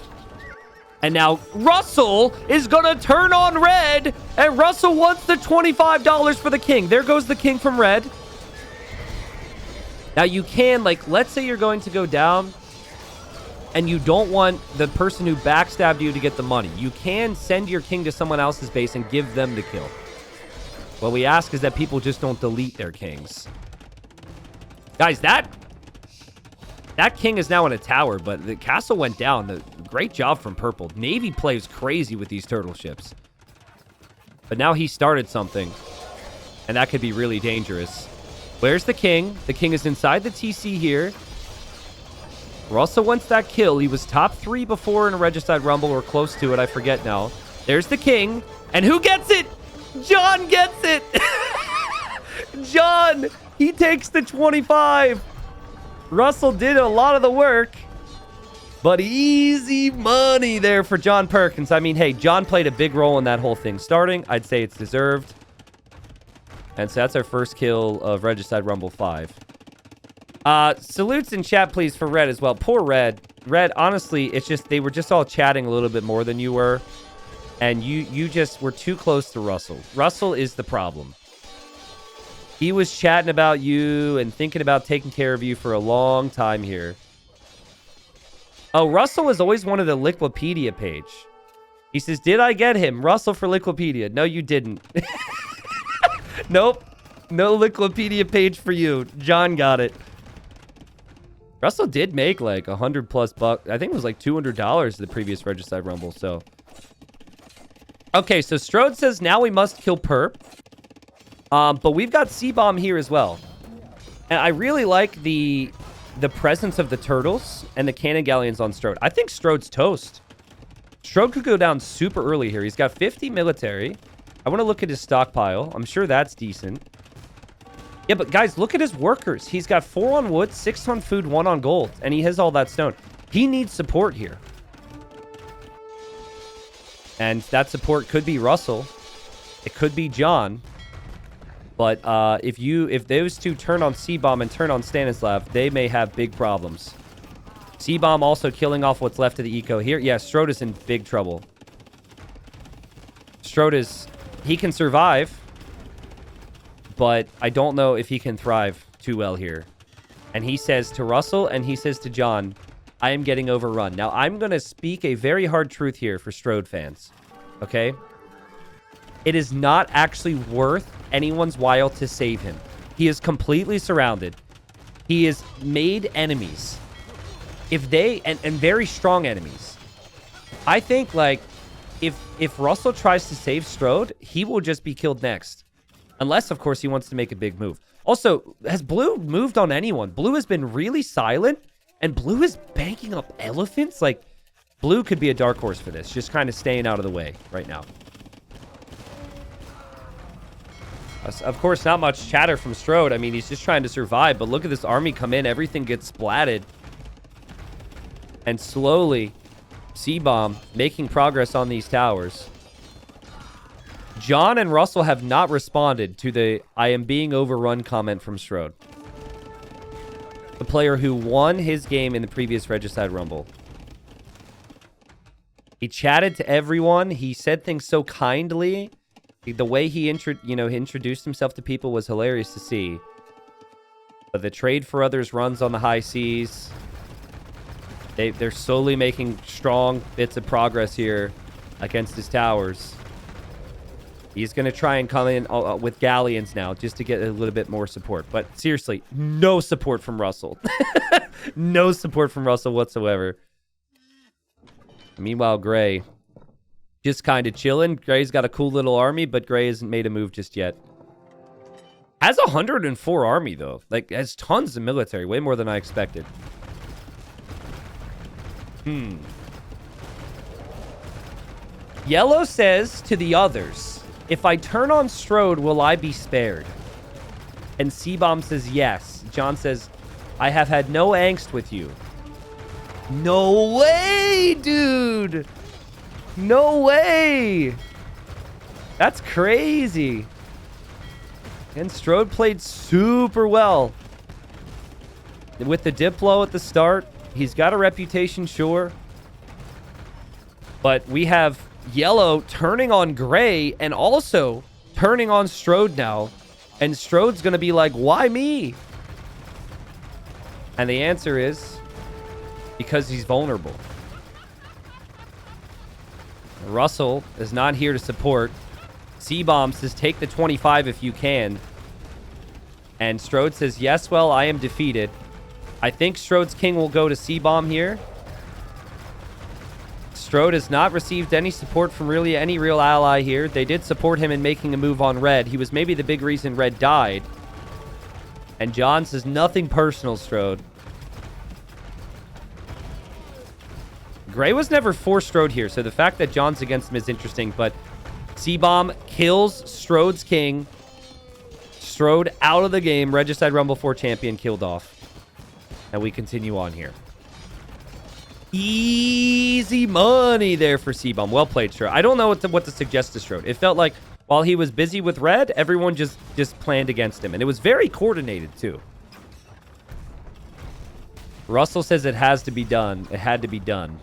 A: And now, Russell is going to turn on Red. And Russell wants the $25 for the king. There goes the king from Red. Now, you can, like, let's say you're going to go down and you don't want the person who backstabbed you to get the money. You can send your king to someone else's base and give them the kill. What we ask is that people just don't delete their kings. Guys, that king is now in a tower, but the castle went down. Great job from Purple. Navy plays crazy with these turtle ships. But now he started something, and that could be really dangerous. Where's the king? The king is inside the TC here. Russell wants that kill. He was top 3 before in a Regicide Rumble, or close to it. I forget now. There's the king. And who gets it? John gets it. John, he takes the 25. Russell did a lot of the work. But easy money there for John Perkins. I mean, hey, John played a big role in that whole thing starting. I'd say it's deserved. And so that's our first kill of Regicide Rumble 5. Salutes in chat, please, for Red as well. Poor Red. Red, honestly, it's just they were just all chatting a little bit more than you were. And you just were too close to Russell. Russell is the problem. He was chatting about you and thinking about taking care of you for a long time here. Oh, Russell is always one of the Liquipedia page. He says, did I get him? Russell for Liquipedia. No, you didn't. Nope. No Liquipedia page for you. John got it. Russell did make like $100+ I think it was like $200 the previous Regicide Rumble, so. Okay, so Strode says now we must kill Perp. But we've got C-Bomb here as well. And I really like the presence of the turtles and the cannon galleons on Strode. I think Strode's toast. Strode could go down super early here. He's got 50 military. I want to look at his stockpile. I'm sure that's decent. Yeah, but guys, look at his workers. He's got 4 on wood, 6 on food, 1 on gold. And he has all that stone. He needs support here. And that support could be Russell. It could be John. But if those two turn on C-Bomb and turn on Stanislav, they may have big problems. C-Bomb also killing off what's left of the eco here. Yeah, Strode is in big trouble. Strode is... He can survive, but I don't know if he can thrive too well here. And he says to Russell and he says to John, I am getting overrun. Now, I'm going to speak a very hard truth here for Strode fans, okay? It is not actually worth anyone's while to save him. He is completely surrounded. He has made enemies. If they, and very strong enemies. I think, like, if Russell tries to save Strode, he will just be killed next. Unless, of course, he wants to make a big move. Also, has Blue moved on anyone? Blue has been really silent, and Blue is banking up elephants. Like, Blue could be a dark horse for this, just kind of staying out of the way right now. Of course, not much chatter from Strode. I mean, he's just trying to survive, but look at this army come in. Everything gets splatted. And slowly... C-Bomb making progress on these towers. John and Russell have not responded to the I am being overrun comment from Strode. The player who won his game in the previous Regicide Rumble. He chatted to everyone. He said things so kindly. The way he introduced himself to people was hilarious to see. But the trade for others runs on the high seas. They're slowly making strong bits of progress here against his towers. He's going to try and come in with galleons now just to get a little bit more support. But seriously, no support from Russell. No support from Russell whatsoever. Meanwhile, Gray just kind of chilling. Gray's got a cool little army, but Gray hasn't made a move just yet. Has 104 army, though. Like, has tons of military. Way more than I expected. Yellow says to the others, if I turn on Strode, will I be spared? And C-Bomb says yes. John says, I have had no angst with you. No way, dude. No way. That's crazy. And Strode played super well. With the Diplo at the start, he's got a reputation, sure. But we have Yellow turning on Gray and also turning on Strode now. And Strode's going to be like, why me? And the answer is because he's vulnerable. Russell is not here to support. C-Bomb says, take the 25 if you can. And Strode says, yes, well, I am defeated. I think Strode's king will go to C-Bomb here. Strode has not received any support from really any real ally here. They did support him in making a move on Red. He was maybe the big reason Red died. And John says, nothing personal, Strode. Gray was never for Strode here, so the fact that John's against him is interesting, but C-Bomb kills Strode's king. Strode out of the game. Regicide Rumble 4 champion killed off. And we continue on here. Easy money there for C-Bomb. Well played, Strode. I don't know what to suggest to Strode. It felt like while he was busy with Red, everyone just planned against him. And it was very coordinated, too. Russell says it has to be done. It had to be done.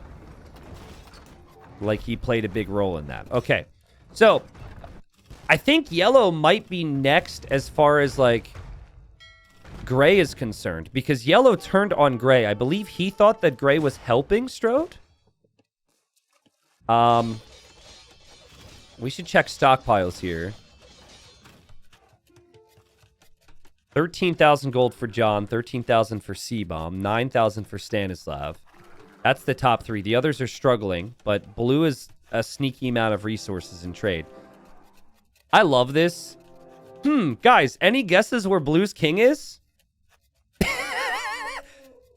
A: Like he played a big role in that. Okay. So, I think Yellow might be next as far as, like, Gray is concerned. Because Yellow turned on Gray. I believe he thought that Gray was helping Strode. We should check stockpiles here. 13,000 gold for John. 13,000 for C-Bomb. 9,000 for Stanislav. That's the top three. The others are struggling, but blue is a sneaky amount of resources in trade. I love this. Guys, any guesses where blue's king is?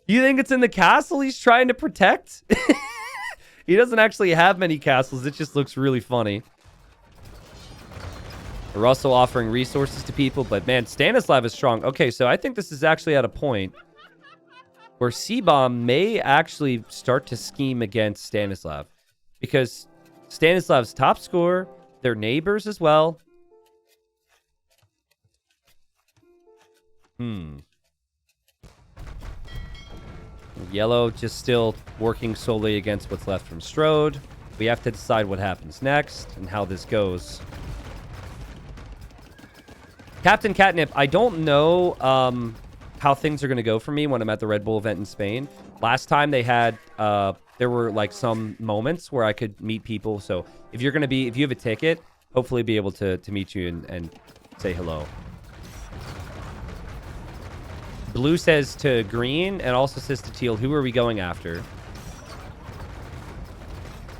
A: You think it's in the castle he's trying to protect? He doesn't actually have many castles. It just looks really funny. Russell offering resources to people, but man, Stanislav is strong. Okay, so I think this is actually at a point where C-Bomb may actually start to scheme against Stanislav. Because Stanislav's top scorer, they're neighbors as well. Yellow just still working solely against what's left from Strode. We have to decide what happens next and how this goes. Captain Catnip, I don't know how things are going to go for me when I'm at the Red Bull event in Spain. Last time they had, there were like some moments where I could meet people. So if you have a ticket, hopefully be able to meet you and say hello. Blue says to green and also says to teal, who are we going after?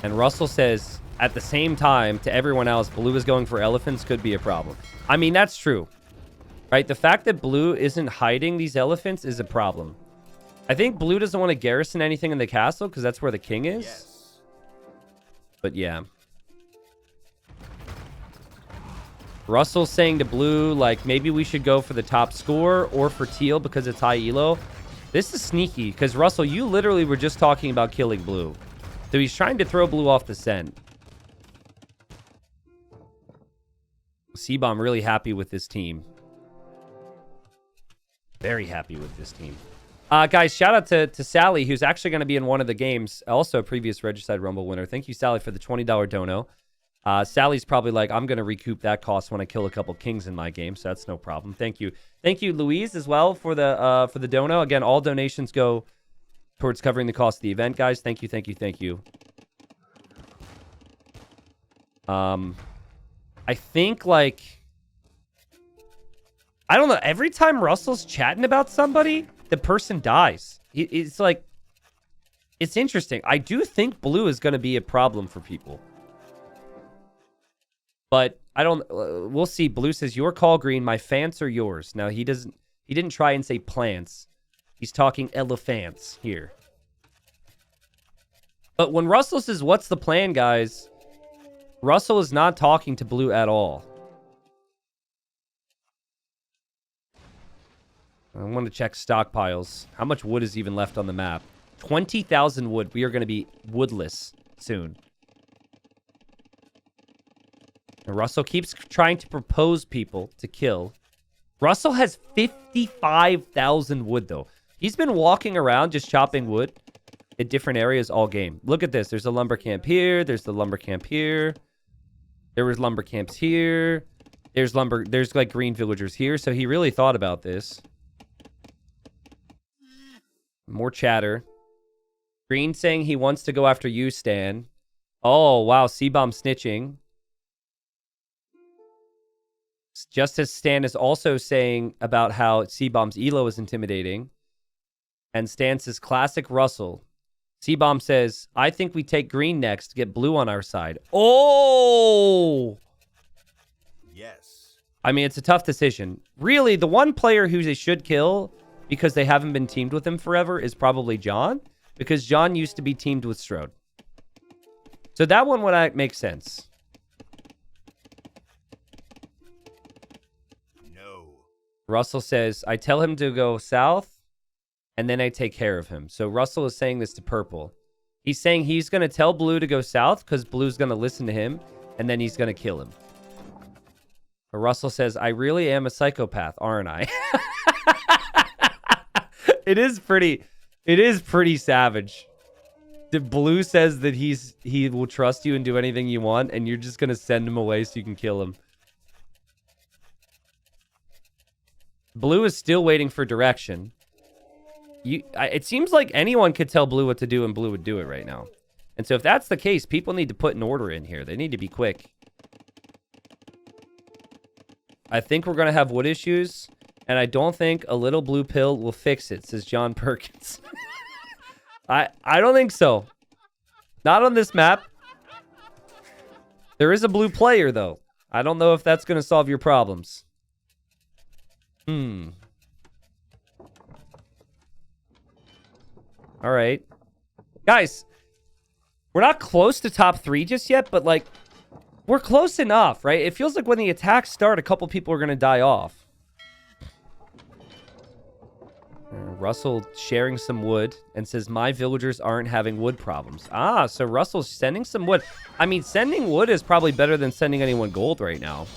A: And Russell says at the same time to everyone else, blue is going for elephants could be a problem. I mean, that's true. Right? The fact that blue isn't hiding these elephants is a problem. I think blue doesn't want to garrison anything in the castle because that's where the king is.
B: Yes.
A: But yeah. Russell's saying to blue, like, maybe we should go for the top score or for teal because it's high elo. This is sneaky because, Russell, you literally were just talking about killing blue. So he's trying to throw blue off the scent. C-Bomb really happy with this team. Very happy with this team. Guys, shout out to Sally, who's actually going to be in one of the games. Also a previous Regicide Rumble winner. Thank you, Sally, for the $20 dono. Sally's probably like, I'm going to recoup that cost when I kill a couple kings in my game, so that's no problem. Thank you. Thank you, Louise, as well, for the dono. Again, all donations go towards covering the cost of the event, guys. Thank you, thank you, thank you. I think, like... I don't know. Every time Russell's chatting about somebody, the person dies. It's like... It's interesting. I do think blue is going to be a problem for people. But I don't... we'll see. Blue says, your call, green. My fans are yours. Now, he didn't try and say plants. He's talking elephants here. But when Russell says, what's the plan, guys? Russell is not talking to blue at all. I want to check stockpiles. How much wood is even left on the map? 20,000 wood. We are going to be woodless soon. And Russell keeps trying to propose people to kill. Russell has 55,000 wood, though. He's been walking around just chopping wood at different areas all game. Look at this. There's a lumber camp here. There's the lumber camp here. There was lumber camps here. There's like green villagers here. So he really thought about this. More chatter. Green saying he wants to go after you, Stan. Oh, wow. C-Bomb snitching. Just as Stan is also saying about how C-Bomb's elo is intimidating. And Stan says, classic Russell. C-Bomb says, I think we take green next to get blue on our side. Oh!
B: Yes.
A: I mean, it's a tough decision. Really, the one player who they should kill because they haven't been teamed with him forever is probably John. Because John used to be teamed with Strode. So that one would make sense.
B: No.
A: Russell says, I tell him to go south. And then I take care of him. So Russell is saying this to Purple. He's saying he's going to tell Blue to go south because Blue's going to listen to him. And then he's going to kill him. But Russell says, I really am a psychopath, aren't I? It is pretty savage. The Blue says that he will trust you and do anything you want. And you're just going to send him away so you can kill him. Blue is still waiting for direction. It seems like anyone could tell Blue what to do and Blue would do it right now. And so if that's the case, people need to put an order in here. They need to be quick. I think we're going to have wood issues. And I don't think a little blue pill will fix it, says John Perkins. I don't think so. Not on this map. There is a blue player, though. I don't know if that's going to solve your problems. All right. Guys, we're not close to top 3 just yet, but, like, we're close enough, right? It feels like when the attacks start, a couple people are going to die off. Russell sharing some wood and says, my villagers aren't having wood problems. Ah, so Russell's sending some wood. I mean, sending wood is probably better than sending anyone gold right now.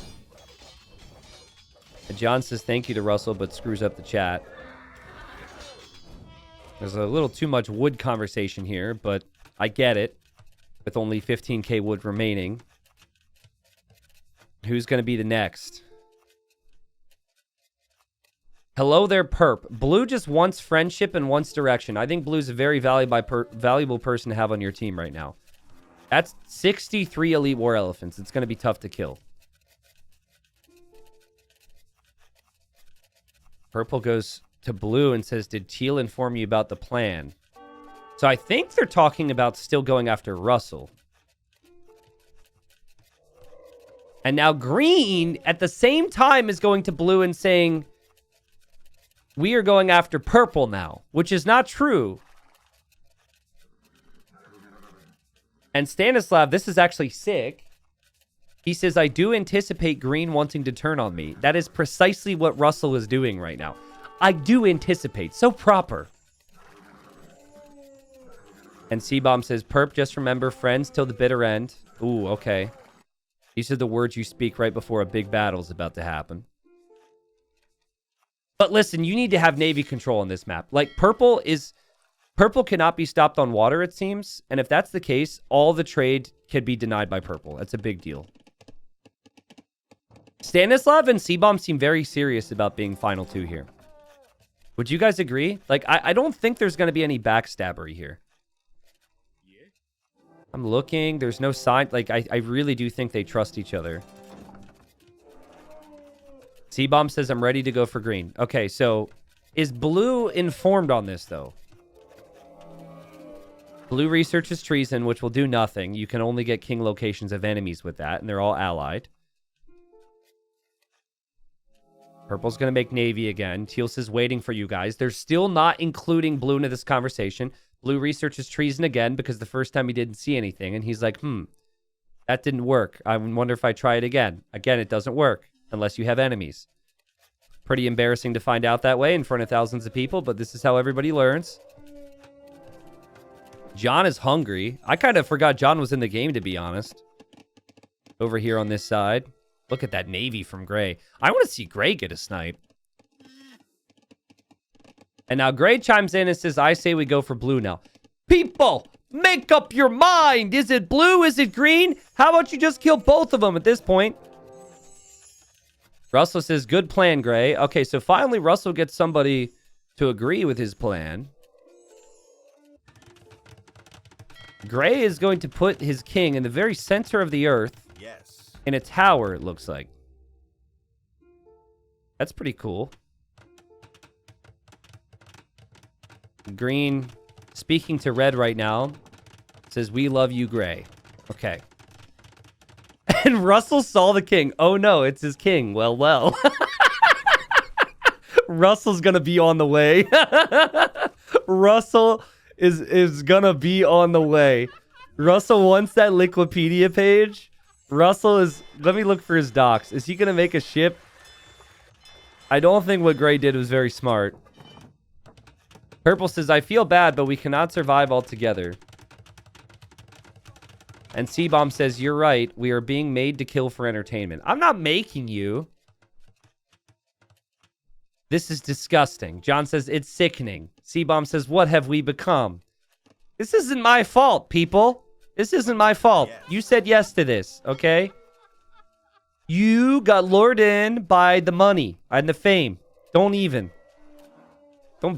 A: And John says thank you to Russell, but screws up the chat. There's a little too much wood conversation here, but I get it. With only 15k wood remaining. Who's going to be the next? Hello there, Perp. Blue just wants friendship and wants direction. I think Blue's a very valuable person to have on your team right now. That's 63 Elite War Elephants. It's going to be tough to kill. Purple goes to Blue and says, did Teal inform you about the plan? So I think they're talking about still going after Russell. And now Green, at the same time, is going to Blue and saying, we are going after Purple now, which is not true. And Stanislav, this is actually sick. He says, I do anticipate Green wanting to turn on me. That is precisely what Russell is doing right now. I do anticipate. So proper. And C-Bomb says, Perp, just remember, friends till the bitter end. Ooh, okay. These are the words you speak right before a big battle is about to happen. But listen, you need to have Navy control on this map. Like, Purple cannot be stopped on water, it seems. And if that's the case, all the trade can be denied by Purple. That's a big deal. Stanislav and C-Bomb seem very serious about being final 2 here. Would you guys agree? Like, I don't think there's going to be any backstabbery here. I'm looking. There's no sign. Like, I really do think they trust each other. C-Bomb says, I'm ready to go for green. Okay, so is blue informed on this, though? Blue researches treason, which will do nothing. You can only get king locations of enemies with that, and they're all allied. Purple's going to make navy again. Teal says, waiting for you guys. They're still not including blue into this conversation. Blue researches treason again because the first time he didn't see anything, and he's like, that didn't work. I wonder if I try it again. Again, it doesn't work unless you have enemies. Pretty embarrassing to find out that way in front of thousands of people, but this is how everybody learns. John is hungry. I kind of forgot John was in the game, to be honest. Over here on this side. Look at that navy from Gray. I want to see Gray get a snipe. And now Gray chimes in and says, I say we go for blue now. People, make up your mind. Is it blue? Is it green? How about you just kill both of them at this point? Russell says, good plan, Gray. Okay, so finally Russell gets somebody to agree with his plan. Gray is going to put his king in the very center of the earth.
B: Yes.
A: In a tower, it looks like. That's pretty cool. Green, speaking to red right now, says, we love you, Gray. Okay. And Russell saw the king. Oh, no, it's his king. Well, well. Russell's going to be on the way. Russell is going to be on the way. Russell wants that Liquipedia page. Russell is... Let me look for his docs. Is he going to make a ship? I don't think what Gray did was very smart. Purple says, I feel bad, but we cannot survive altogether. And C-Bomb says, you're right. We are being made to kill for entertainment. I'm not making you. This is disgusting. John says, it's sickening. C-Bomb says, what have we become? This isn't my fault, people. This isn't my fault. Yes. You said yes to this, okay? You got lured in by the money and the fame. Don't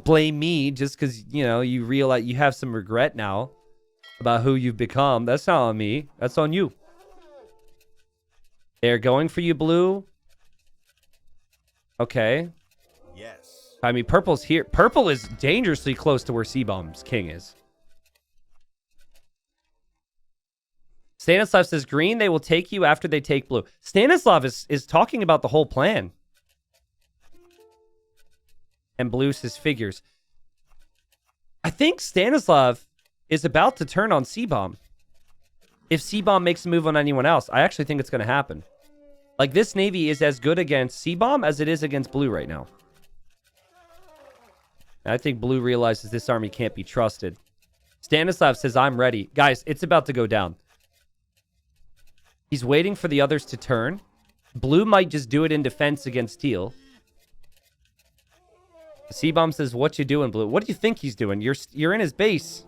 A: blame me just because, you know, you realize you have some regret now about who you've become. That's not on me. That's on you. They're going for you, Blue. Okay.
B: Yes.
A: I mean, Purple's here. Purple is dangerously close to where C-Bomb's king is. Stanislav says, green, they will take you after they take blue. Stanislav is talking about the whole plan. And blue says figures. I think Stanislav is about to turn on C-Bomb. If C-Bomb makes a move on anyone else, I actually think it's going to happen. Like, this Navy is as good against C-Bomb as it is against blue right now. And I think blue realizes this army can't be trusted. Stanislav says, I'm ready. Guys, it's about to go down. He's waiting for the others to turn. Blue might just do it in defense against teal. C-Bomb says, what you doing, Blue? What do you think he's doing? You're in his base.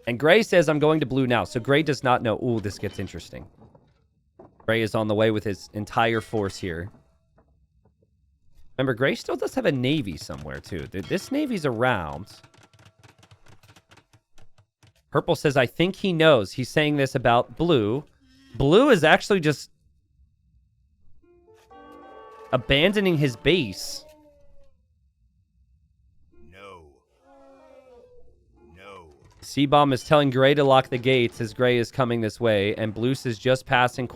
A: And Gray says, I'm going to blue now. So Gray does not know. Ooh, this gets interesting. Gray is on the way with his entire force here. Remember, Gray still does have a navy somewhere, too. This navy's around. Purple says, I think he knows. He's saying this about blue. Blue is actually just abandoning his base. C-Bomb is telling Gray to lock the gates as Gray is coming this way, and Blue says just passing ?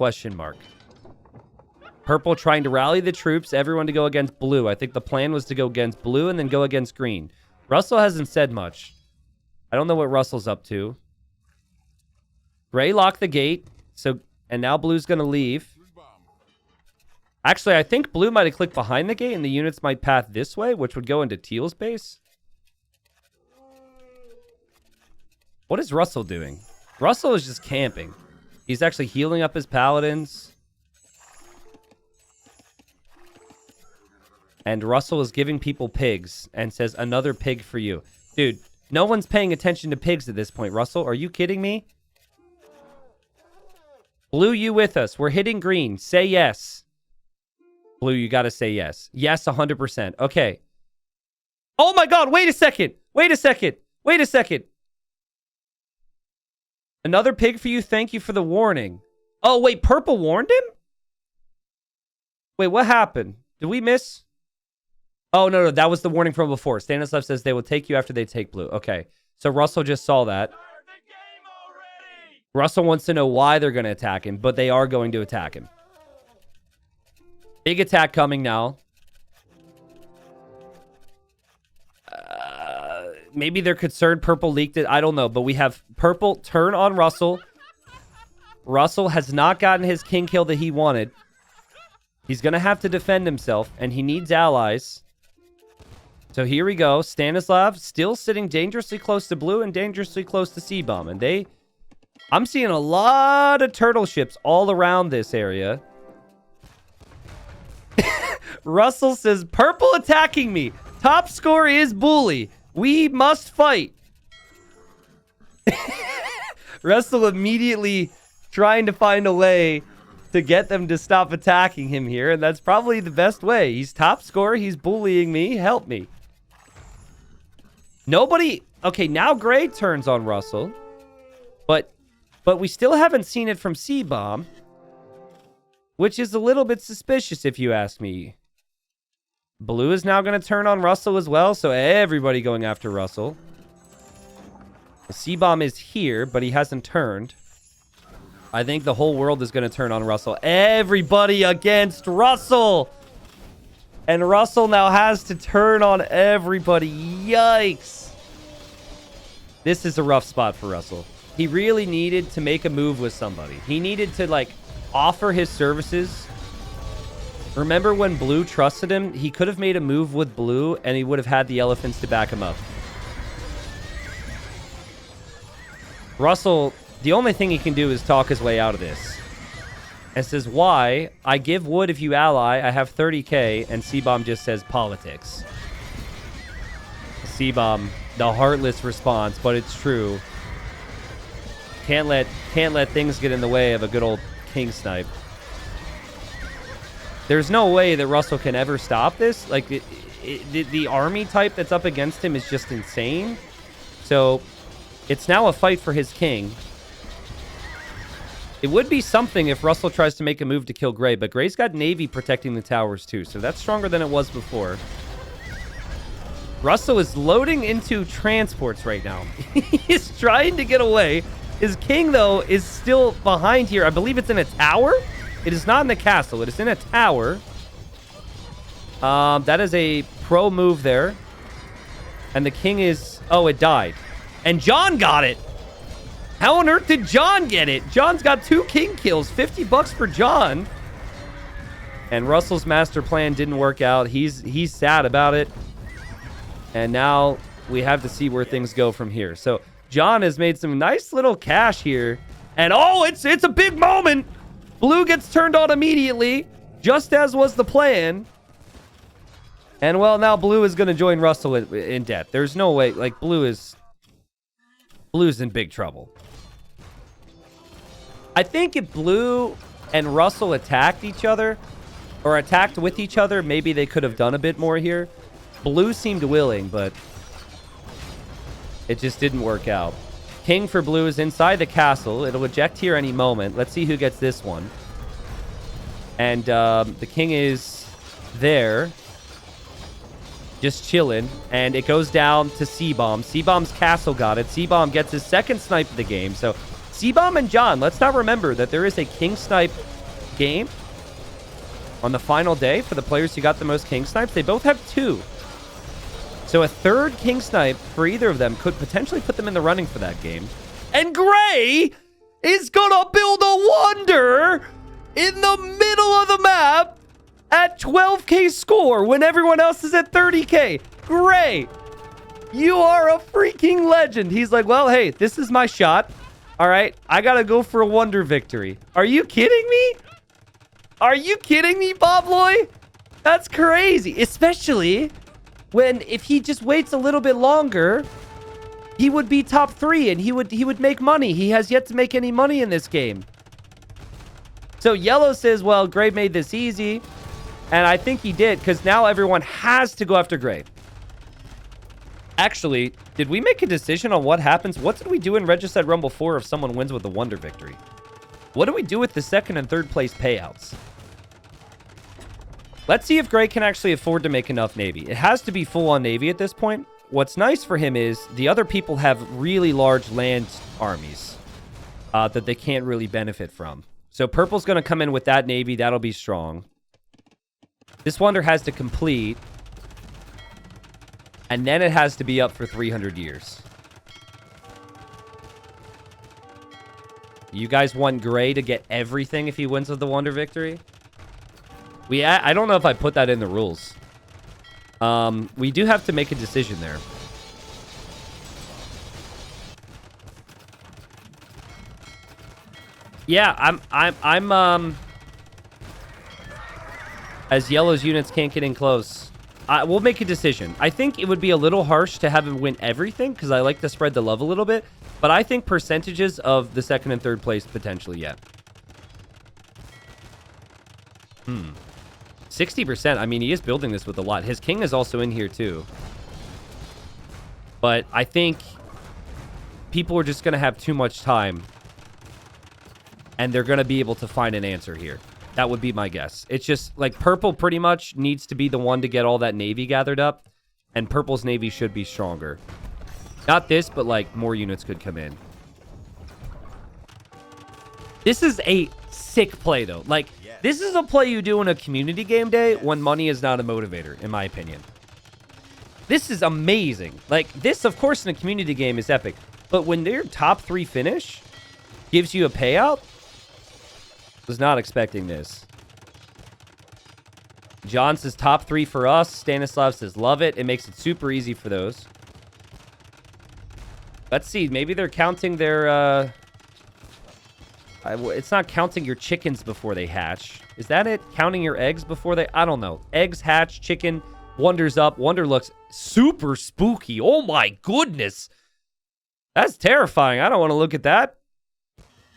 A: Purple trying to rally the troops, everyone to go against blue. I think the plan was to go against blue and then go against green. Russell hasn't said much. I don't know what Russell's up to. Gray locked the gate, and now blue's going to leave. Actually, I think blue might have clicked behind the gate, and the units might path this way, which would go into teal's base. What is Russell doing? Russell is just camping. He's actually healing up his paladins. And Russell is giving people pigs and says, another pig for you. Dude, no one's paying attention to pigs at this point, Russell. Are you kidding me? Blue, you with us. We're hitting green. Say yes. Blue, you got to say yes. Yes, 100%. Okay. Oh my God. Wait a second. Wait a second. Wait a second. Another pig for you. Thank you for the warning. Oh, wait. Purple warned him? Wait, what happened? Did we miss? Oh, no. That was the warning from before. Stanislav says they will take you after they take blue. Okay. So Russell just saw that. Russell wants to know why they're going to attack him, but they are going to attack him. Big attack coming now. Maybe they're concerned purple leaked it. I don't know, but we have purple turn on Russell. Russell has not gotten his king kill that he wanted. He's going to have to defend himself, and he needs allies. So here we go. Stanislav still sitting dangerously close to blue and dangerously close to C-Bomb. And I'm seeing a lot of turtle ships all around this area. Russell says, purple attacking me. Top score is bully. We must fight. Russell immediately trying to find a way to get them to stop attacking him here. And that's probably the best way. He's top scorer. He's bullying me. Help me. Nobody. Okay, now Gray turns on Russell. But we still haven't seen it from C-Bomb. Which is a little bit suspicious if you ask me. Blue is now going to turn on Russell as well. So everybody going after Russell. C-Bomb is here, but he hasn't turned. I think the whole world is going to turn on Russell. Everybody against Russell. And Russell now has to turn on everybody. Yikes. This is a rough spot for Russell. He really needed to make a move with somebody. He needed to, like, offer his services. Remember when Blue trusted him? He could have made a move with Blue, and he would have had the elephants to back him up. Russell, the only thing he can do is talk his way out of this. And says, why? I give wood if you ally. I have 30k. And C-Bomb just says politics. C-Bomb, the heartless response, but it's true. Can't let things get in the way of a good old king snipe. There's no way that Russell can ever stop this. Like, the army type that's up against him is just insane. So, it's now a fight for his king. It would be something if Russell tries to make a move to kill Gray, but Gray's got Navy protecting the towers too, so that's stronger than it was before. Russell is loading into transports right now. He's trying to get away. His king, though, is still behind here. I believe it's in a tower. It is not in the castle. It is in a tower. That is a pro move there. And the king is... Oh, it died. And John got it. How on earth did John get it? John's got 2 king kills. 50 bucks for John. And Russell's master plan didn't work out. He's sad about it. And now we have to see where things go from here. So John has made some nice little cash here. And oh, it's a big moment. Blue gets turned on immediately, just as was the plan. And, well, now Blue is going to join Russell in debt. There's no way. Like, Blue's in big trouble. I think if Blue and Russell attacked each other, or attacked with each other, maybe they could have done a bit more here. Blue seemed willing, but it just didn't work out. King for Blue is inside the castle. It'll eject here any moment. Let's see who gets this one. And the king is there. Just chilling. And it goes down to C-Bomb. C-Bomb's castle got it. C-Bomb gets his second snipe of the game. So C-Bomb and John, let's not remember that there is a king snipe game on the final day for the players who got the most king snipes. They both have 2. So a third king snipe for either of them could potentially put them in the running for that game. And Gray is gonna build a wonder in the middle of the map at 12k score when everyone else is at 30k. Gray, you are a freaking legend. He's like, well, hey, this is my shot. All right, I gotta go for a wonder victory. Are you kidding me? Are you kidding me, Bob Loy? That's crazy, especially when if he just waits a little bit longer, he would be top 3 and he would make money. He has yet to make any money in this game. So Yellow says, well, Gray made this easy. And I think he did, because now everyone has to go after Gray. Actually, did we make a decision on what happens? What did we do in Regicide Rumble 4 if someone wins with a Wonder Victory? What do we do with the second and third place payouts? Let's see if Gray can actually afford to make enough Navy. It has to be full on Navy at this point. What's nice for him is the other people have really large land armies that they can't really benefit from. So Purple's going to come in with that Navy. That'll be strong. This Wonder has to complete. And then it has to be up for 300 years. You guys want Gray to get everything if he wins with the Wonder Victory? I don't know if I put that in the rules. We do have to make a decision there. Yeah, I'm as Yellow's units can't get in close. We'll make a decision. I think it would be a little harsh to have him win everything because I like to spread the love a little bit. But I think percentages of the second and third place potentially, yeah. 60%. I mean, he is building this with a lot. His king is also in here too. But I think people are just going to have too much time. And they're going to be able to find an answer here. That would be my guess. It's just like Purple pretty much needs to be the one to get all that Navy gathered up. And Purple's Navy should be stronger. Not this, but like more units could come in. This is a sick play though. Like this is a play you do in a community game day when money is not a motivator, in my opinion. This is amazing. Like this, of course, in a community game is epic. But when their top 3 finish gives you a payout, was not expecting this. John says top 3 for us. Stanislav says love it. It makes it super easy for those. Let's see. Maybe they're counting their... it's not counting your chickens before they hatch. Is that it? Counting your eggs before they... I don't know. Eggs hatch, chicken, Wonder's up. Wonder looks super spooky. Oh my goodness. That's terrifying. I don't want to look at that.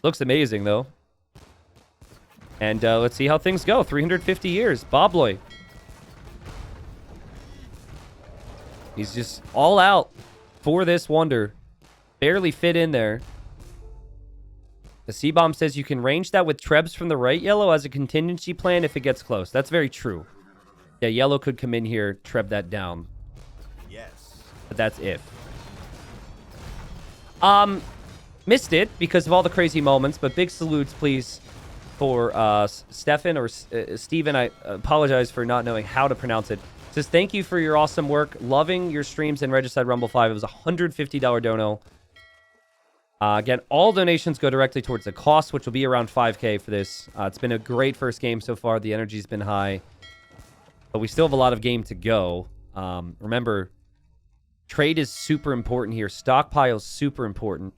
A: Looks amazing, though. And let's see how things go. 350 years. Bobloy. He's just all out for this Wonder. Barely fit in there. The C-Bomb says you can range that with Trebs from the right, Yellow, as a contingency plan if it gets close. That's very true. Yeah, Yellow could come in here, Treb that down.
B: Yes.
A: But that's if. Missed it because of all the crazy moments, but big salutes, please, for Stefan or Steven. I apologize for not knowing how to pronounce it. Says, thank you for your awesome work. Loving your streams in Regicide Rumble 5. It was a $150 dono. Again, all donations go directly towards the cost, which will be around 5K for this. It's been a great first game so far. The energy's been high. But we still have a lot of game to go. Remember, trade is super important here. Stockpile is super important.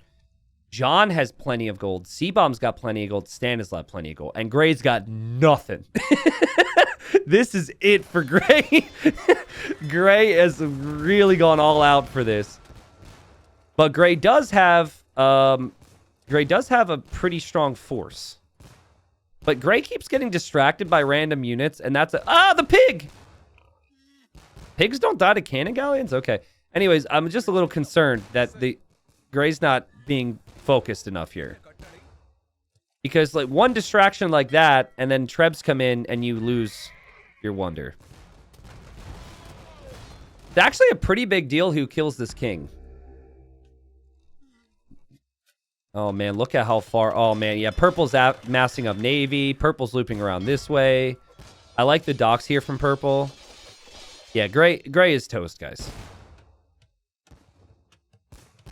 A: John has plenty of gold. C-Bomb's got plenty of gold. Stanislav plenty of gold. And Gray's got nothing. This is it for Gray. Gray has really gone all out for this. But Gray does have a pretty strong force. But Gray keeps getting distracted by random units, and that's the pig! Pigs don't die to cannon galleons? Okay. Anyways, I'm just a little concerned that the Gray's not being focused enough here. Because like one distraction like that, and then Trebs come in and you lose your Wonder. It's actually a pretty big deal who kills this king. Oh, man, look at how far... Oh, man, yeah, Purple's massing up Navy. Purple's looping around this way. I like the docks here from Purple. Yeah, Gray is toast, guys.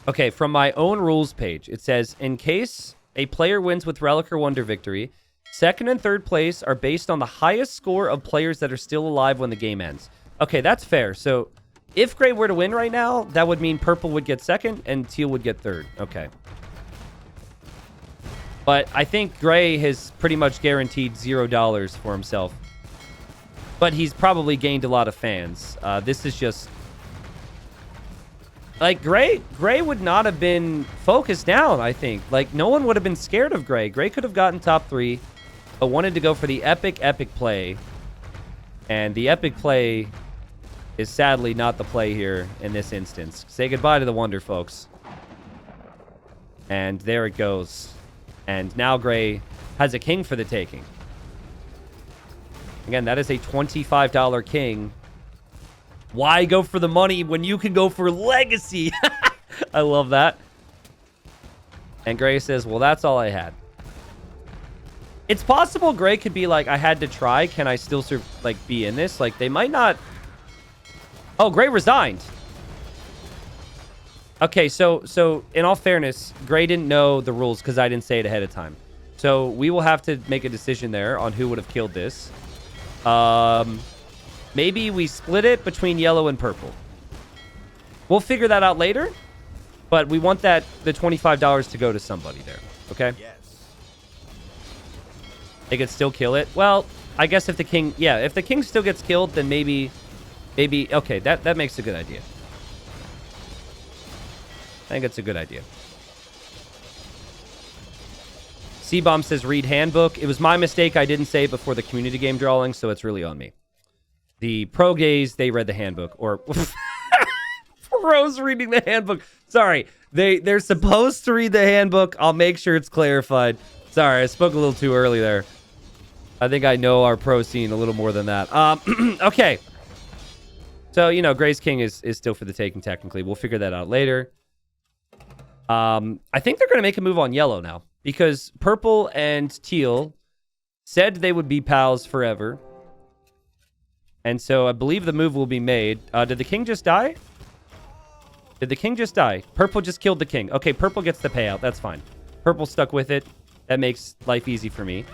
A: Okay, from my own rules page, it says, in case a player wins with Relic or Wonder Victory, second and third place are based on the highest score of players that are still alive when the game ends. Okay, that's fair. So if Gray were to win right now, that would mean Purple would get second and Teal would get third. Okay. But I think Gray has pretty much guaranteed $0 for himself. But he's probably gained a lot of fans. This is just... Like, Gray would not have been focused down, I think. Like, no one would have been scared of Gray. Gray could have gotten top 3, but wanted to go for the epic play And the epic play is sadly not the play here in this instance. Say goodbye to the wonder, folks. And there it goes. And now Gray has a king for the taking. Again, that is a $25 king. Why go for the money when you can go for legacy? I love that. And Gray says, well, that's all I had. It's possible Gray could be like, I had to try. Can I still be in this? Like, they might not. Oh, Gray resigned. Okay, so in all fairness, Gray didn't know the rules because I didn't say it ahead of time. So we will have to make a decision there on who would have killed this. Maybe we split it between yellow and purple. We'll figure that out later. But we want the $25 to go to somebody there. Okay?
B: Yes.
A: They could still kill it. Well, I guess if the king... Yeah, if the king still gets killed, then maybe... Okay, that makes a good idea. I think it's a good idea. C-Bomb says, read handbook. It was my mistake. I didn't say it before the community game drawing, so it's really on me. The pro gays, they read the handbook. Or... Pros reading the handbook. Sorry. They're supposed to read the handbook. I'll make sure it's clarified. Sorry, I spoke a little too early there. I think I know our pro scene a little more than that. Okay. So, you know, Gray's king is still for the taking, technically. We'll figure that out later. I think they're going to make a move on yellow now. Because purple and teal said they would be pals forever. And so I believe the move will be made. Did the king just die? Did the king just die? Purple just killed the king. Okay, purple gets the payout. That's fine. Purple stuck with it. That makes life easy for me.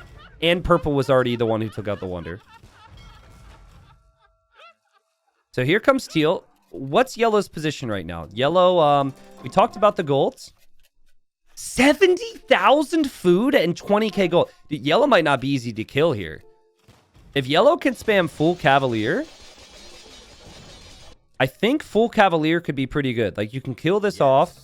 A: And purple was already the one who took out the wonder. So here comes teal. What's yellow's position right now? Yellow, we talked about the golds. 70,000 food and 20k gold. Dude, yellow might not be easy to kill here. If yellow can spam full cavalier... I think full cavalier could be pretty good. Like, you can kill this off.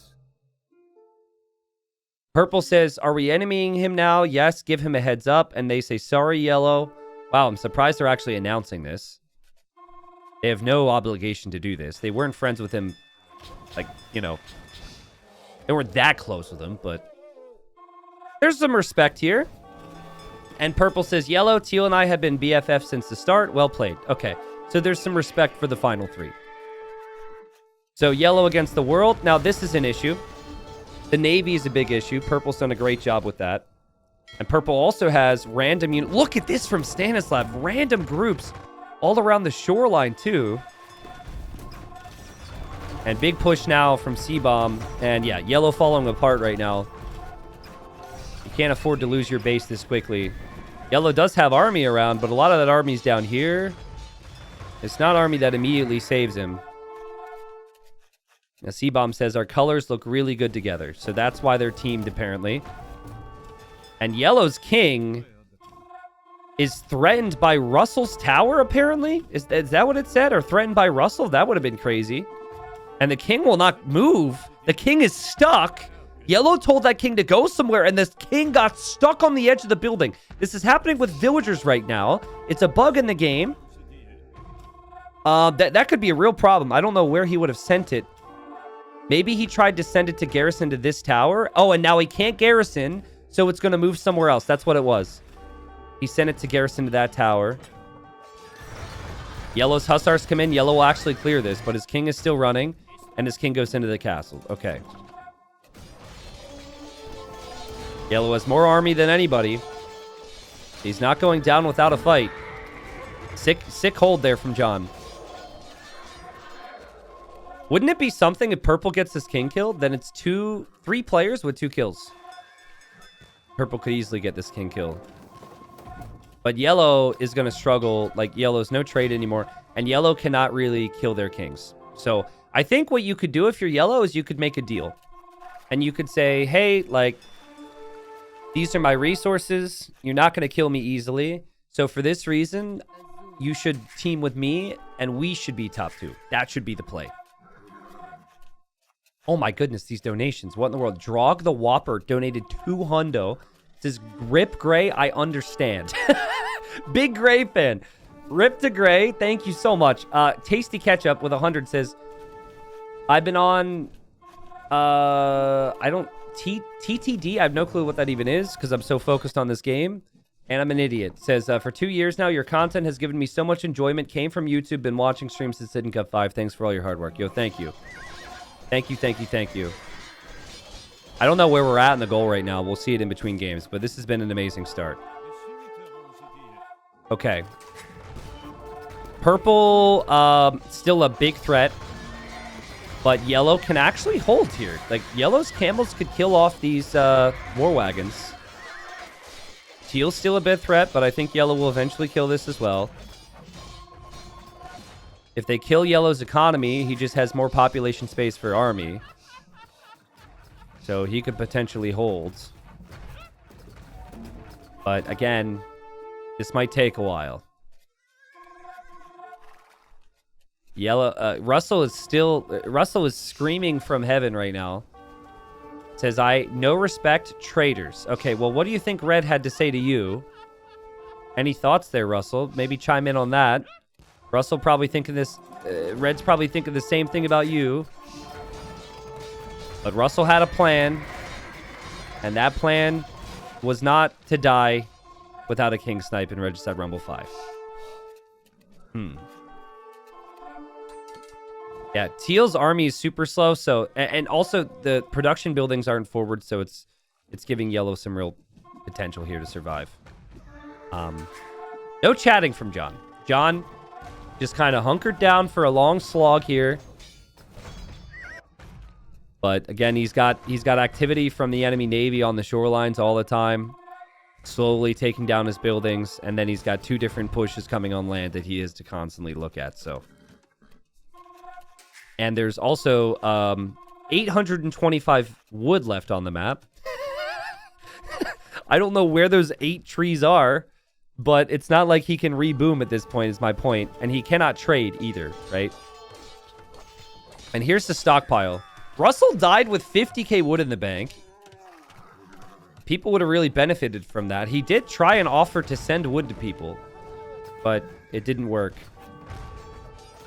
A: Purple says, are we enemying him now? Yes, give him a heads up. And they say, sorry, yellow. Wow, I'm surprised they're actually announcing this. They have no obligation to do this. They weren't friends with him. Like, you know. They weren't that close with him, but... There's some respect here. And purple says, yellow, teal, and I have been BFF since the start. Well played. Okay, so there's some respect for the final three. So yellow against the world. Now, this is an issue. The navy is a big issue. Purple's done a great job with that. And purple also has random... Look at this from Stanislav. Random groups all around the shoreline, too. And big push now from C-Bomb. And yeah, yellow falling apart right now. You can't afford to lose your base this quickly. Yellow does have army around, but a lot of that army's down here. It's not army that immediately saves him. Now, C-Bomb says, our colors look really good together. So that's why they're teamed, apparently. And yellow's king is threatened by Russell's tower, apparently? Is that what it said? Or threatened by Russell? That would have been crazy. And the king will not move. The king is stuck. Yellow told that king to go somewhere, and this king got stuck on the edge of the building. This is happening with villagers right now. It's a bug in the game. That could be a real problem. I don't know where he would have sent it. Maybe he tried to send it to garrison to this tower. Oh, and now he can't garrison, so it's going to move somewhere else. That's what it was. He sent it to garrison to that tower. Yellow's hussars come in. Yellow will actually clear this, but his king is still running, and his king goes into the castle. Okay. Yellow has more army than anybody. He's not going down without a fight. Sick hold there from John. Wouldn't it be something if purple gets this king killed? Then it's 3 players with 2 kills. Purple could easily get this king kill. But yellow is going to struggle. Like, yellow's no trade anymore. And yellow cannot really kill their kings. So I think what you could do if you're yellow is you could make a deal. And you could say, hey, like, these are my resources. You're not going to kill me easily. So for this reason, you should team with me. And we should be top 2. That should be the play. Oh my goodness, these donations. What in the world? Drog the Whopper donated 2 hundo. Says, Grip Gray, I understand. Big Gray fan. Rip to Gray, thank you so much. Tasty Ketchup with 100 says, I've been on, TTD, I have no clue what that even is because I'm so focused on this game. And I'm an idiot. Says, for 2 years now, your content has given me so much enjoyment. Came from YouTube, been watching streams since Hidden Cup 5. Thanks for all your hard work. Yo, thank you. Thank you, thank you, thank you. I don't know where we're at in the goal right now. We'll see it in between games, but this has been an amazing start. Okay. Purple, still a big threat. But yellow can actually hold here. Like, yellow's camels could kill off these war wagons. Teal's still a big threat, but I think yellow will eventually kill this as well. If they kill yellow's economy, he just has more population space for army. So he could potentially hold. But again, this might take a while. Yellow, Russell is screaming from heaven right now. Says, no respect, traitors. Okay, well, what do you think Red had to say to you? Any thoughts there, Russell? Maybe chime in on that. Russell probably thinking this... Red's probably thinking the same thing about you. But Russell had a plan. And that plan was not to die without a King Snipe in Regicide Rumble 5. Yeah, Teal's army is super slow, so and also the production buildings aren't forward, so it's giving yellow some real potential here to survive. No chatting from John. John just kind of hunkered down for a long slog here. But again, he's got activity from the enemy navy on the shorelines all the time, slowly taking down his buildings, and then he's got 2 different pushes coming on land that he is to constantly look at, so. And there's also 825 wood left on the map. I don't know where those 8 trees are, but it's not like he can reboom at this point, is my point. And he cannot trade either, right? And here's the stockpile. Russell died with 50k wood in the bank. People would have really benefited from that. He did try and offer to send wood to people, but it didn't work.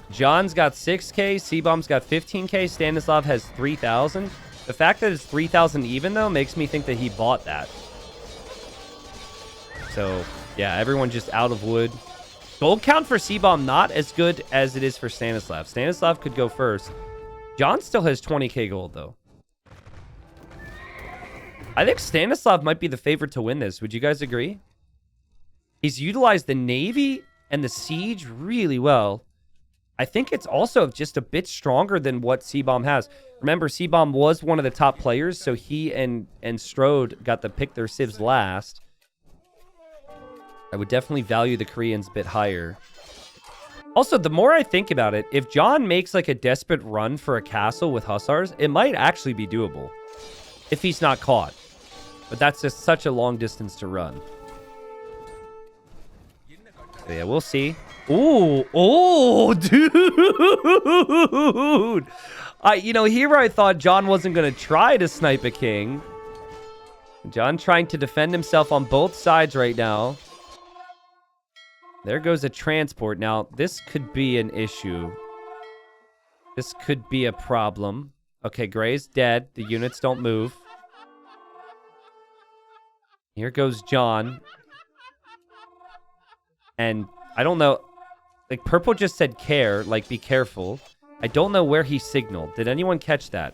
A: John's got 6k, C-Bomb's got 15k, Stanislav has 3,000. The fact that it's 3,000 even, though, makes me think that he bought that. So, yeah, everyone just out of wood. Gold count for C-Bomb not as good as it is for Stanislav. Stanislav could go first. John still has 20k gold, though. I think Stanislav might be the favorite to win this. Would you guys agree? He's utilized the Navy and the Siege really well. I think it's also just a bit stronger than what C-Bomb has. Remember, C-Bomb was one of the top players, so he and Strode got to pick their civs last. I would definitely value the Koreans a bit higher. Also, the more I think about it, if John makes like a desperate run for a castle with hussars, it might actually be doable. If he's not caught. But that's just such a long distance to run. So yeah, we'll see. Oh, dude. Here I thought John wasn't going to try to snipe a king. John trying to defend himself on both sides right now. There goes a transport. Now, this could be an issue. This could be a problem. Okay, Gray's dead. The units don't move. Here goes John. And I don't know. Like, Purple just said care. Like, be careful. I don't know where he signaled. Did anyone catch that?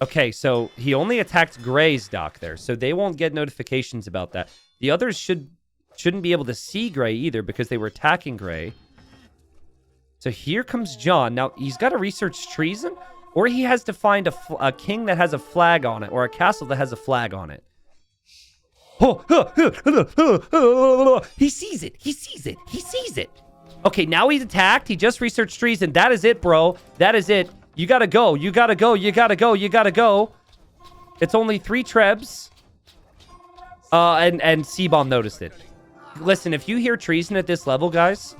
A: Okay, so he only attacked Gray's dock there, so they won't get notifications about that. The others shouldn't be able to see Gray either because they were attacking Gray. So here comes John. Now, he's got to research treason, or he has to find a king that has a flag on it, or a castle that has a flag on it. He sees it. He sees it. He sees it. Okay, now he's attacked. He just researched treason. That is it, bro. That is it. You gotta go. You gotta go. You gotta go. You gotta go. It's only 3 trebs. And C-Bomb noticed it. Listen, if you hear treason at this level, guys,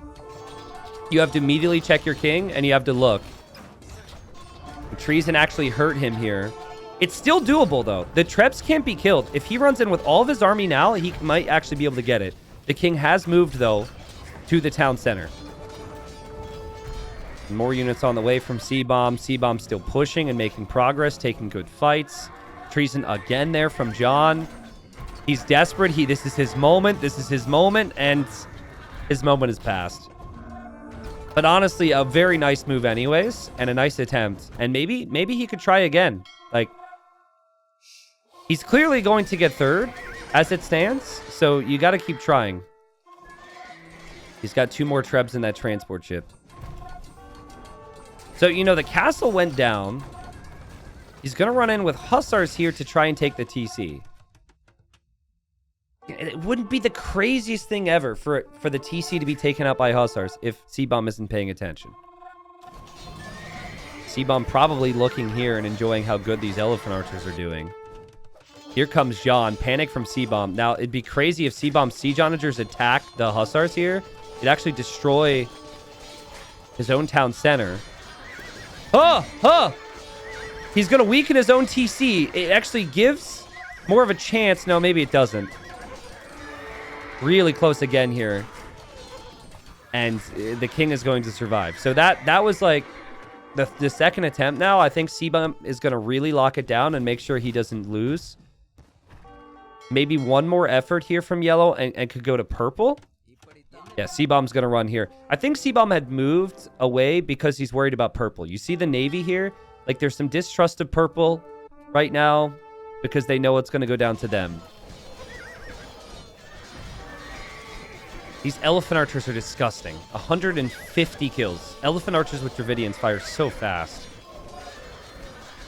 A: you have to immediately check your king, and you have to look. Treason actually hurt him here. It's still doable, though. The Trebs can't be killed. If he runs in with all of his army now, he might actually be able to get it. The king has moved, though, to the town center. More units on the way from C-Bomb. C-Bomb still pushing and making progress, taking good fights. Treason again there from John. He's desperate. This is his moment. This is his moment, and his moment is past. But honestly, a very nice move anyways, and a nice attempt. And maybe he could try again. Like, he's clearly going to get third as it stands, so you got to keep trying. He's got 2 more Trebs in that transport ship. So, you know, the castle went down. He's going to run in with Hussars here to try and take the TC. It wouldn't be the craziest thing ever for the TC to be taken out by Hussars if C-Bomb isn't paying attention. C-Bomb probably looking here and enjoying how good these Elephant Archers are doing. Here comes John. Panic from C-Bomb. Now, it'd be crazy if C-Bomb's Siege Onagers attack the Hussars here. It'd actually destroy his own town center. He's going to weaken his own TC. It actually gives more of a chance. No, maybe it doesn't. Really close again here. And the king is going to survive. So that was like the second attempt now. I think C-Bomb is going to really lock it down and make sure he doesn't lose. Maybe one more effort here from yellow and could go to purple. Yeah, C-Bomb's going to run here. I think C-Bomb had moved away because he's worried about purple. You see the navy here? Like, there's some distrust of purple right now because they know it's going to go down to them. These Elephant Archers are disgusting. 150 kills. Elephant Archers with Dravidians fire so fast.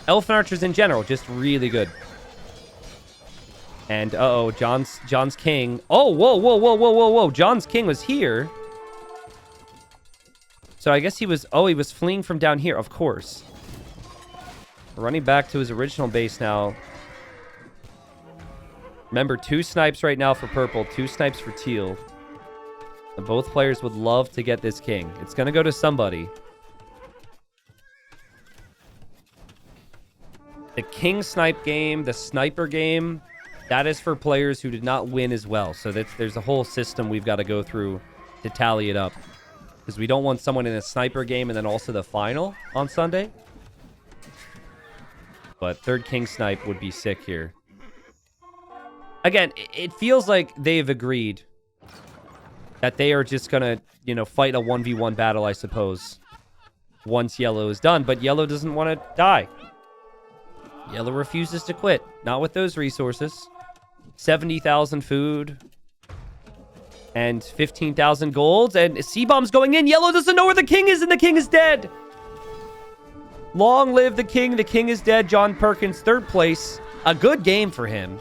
A: Elephant Archers in general, just really good. And, uh-oh, John's king. Oh, whoa. John's king was here. So I guess he was fleeing from down here, of course. Running back to his original base now. Remember, 2 snipes right now for purple, 2 snipes for teal. And both players would love to get this king. It's going to go to somebody. The king snipe game, the sniper game, that is for players who did not win as well. So there's a whole system we've got to go through to tally it up. Because we don't want someone in a sniper game and then also the final on Sunday. But third king snipe would be sick here. Again, it feels like they've agreed that they are just going to, you know, fight a 1v1 battle, I suppose, once yellow is done. But yellow doesn't want to die. Yellow refuses to quit. Not with those resources. 70,000 food. And 15,000 golds. And C-Bomb's going in. Yellow doesn't know where the king is, and the king is dead. Long live the king. The king is dead. John Perkins, 3rd place. A good game for him.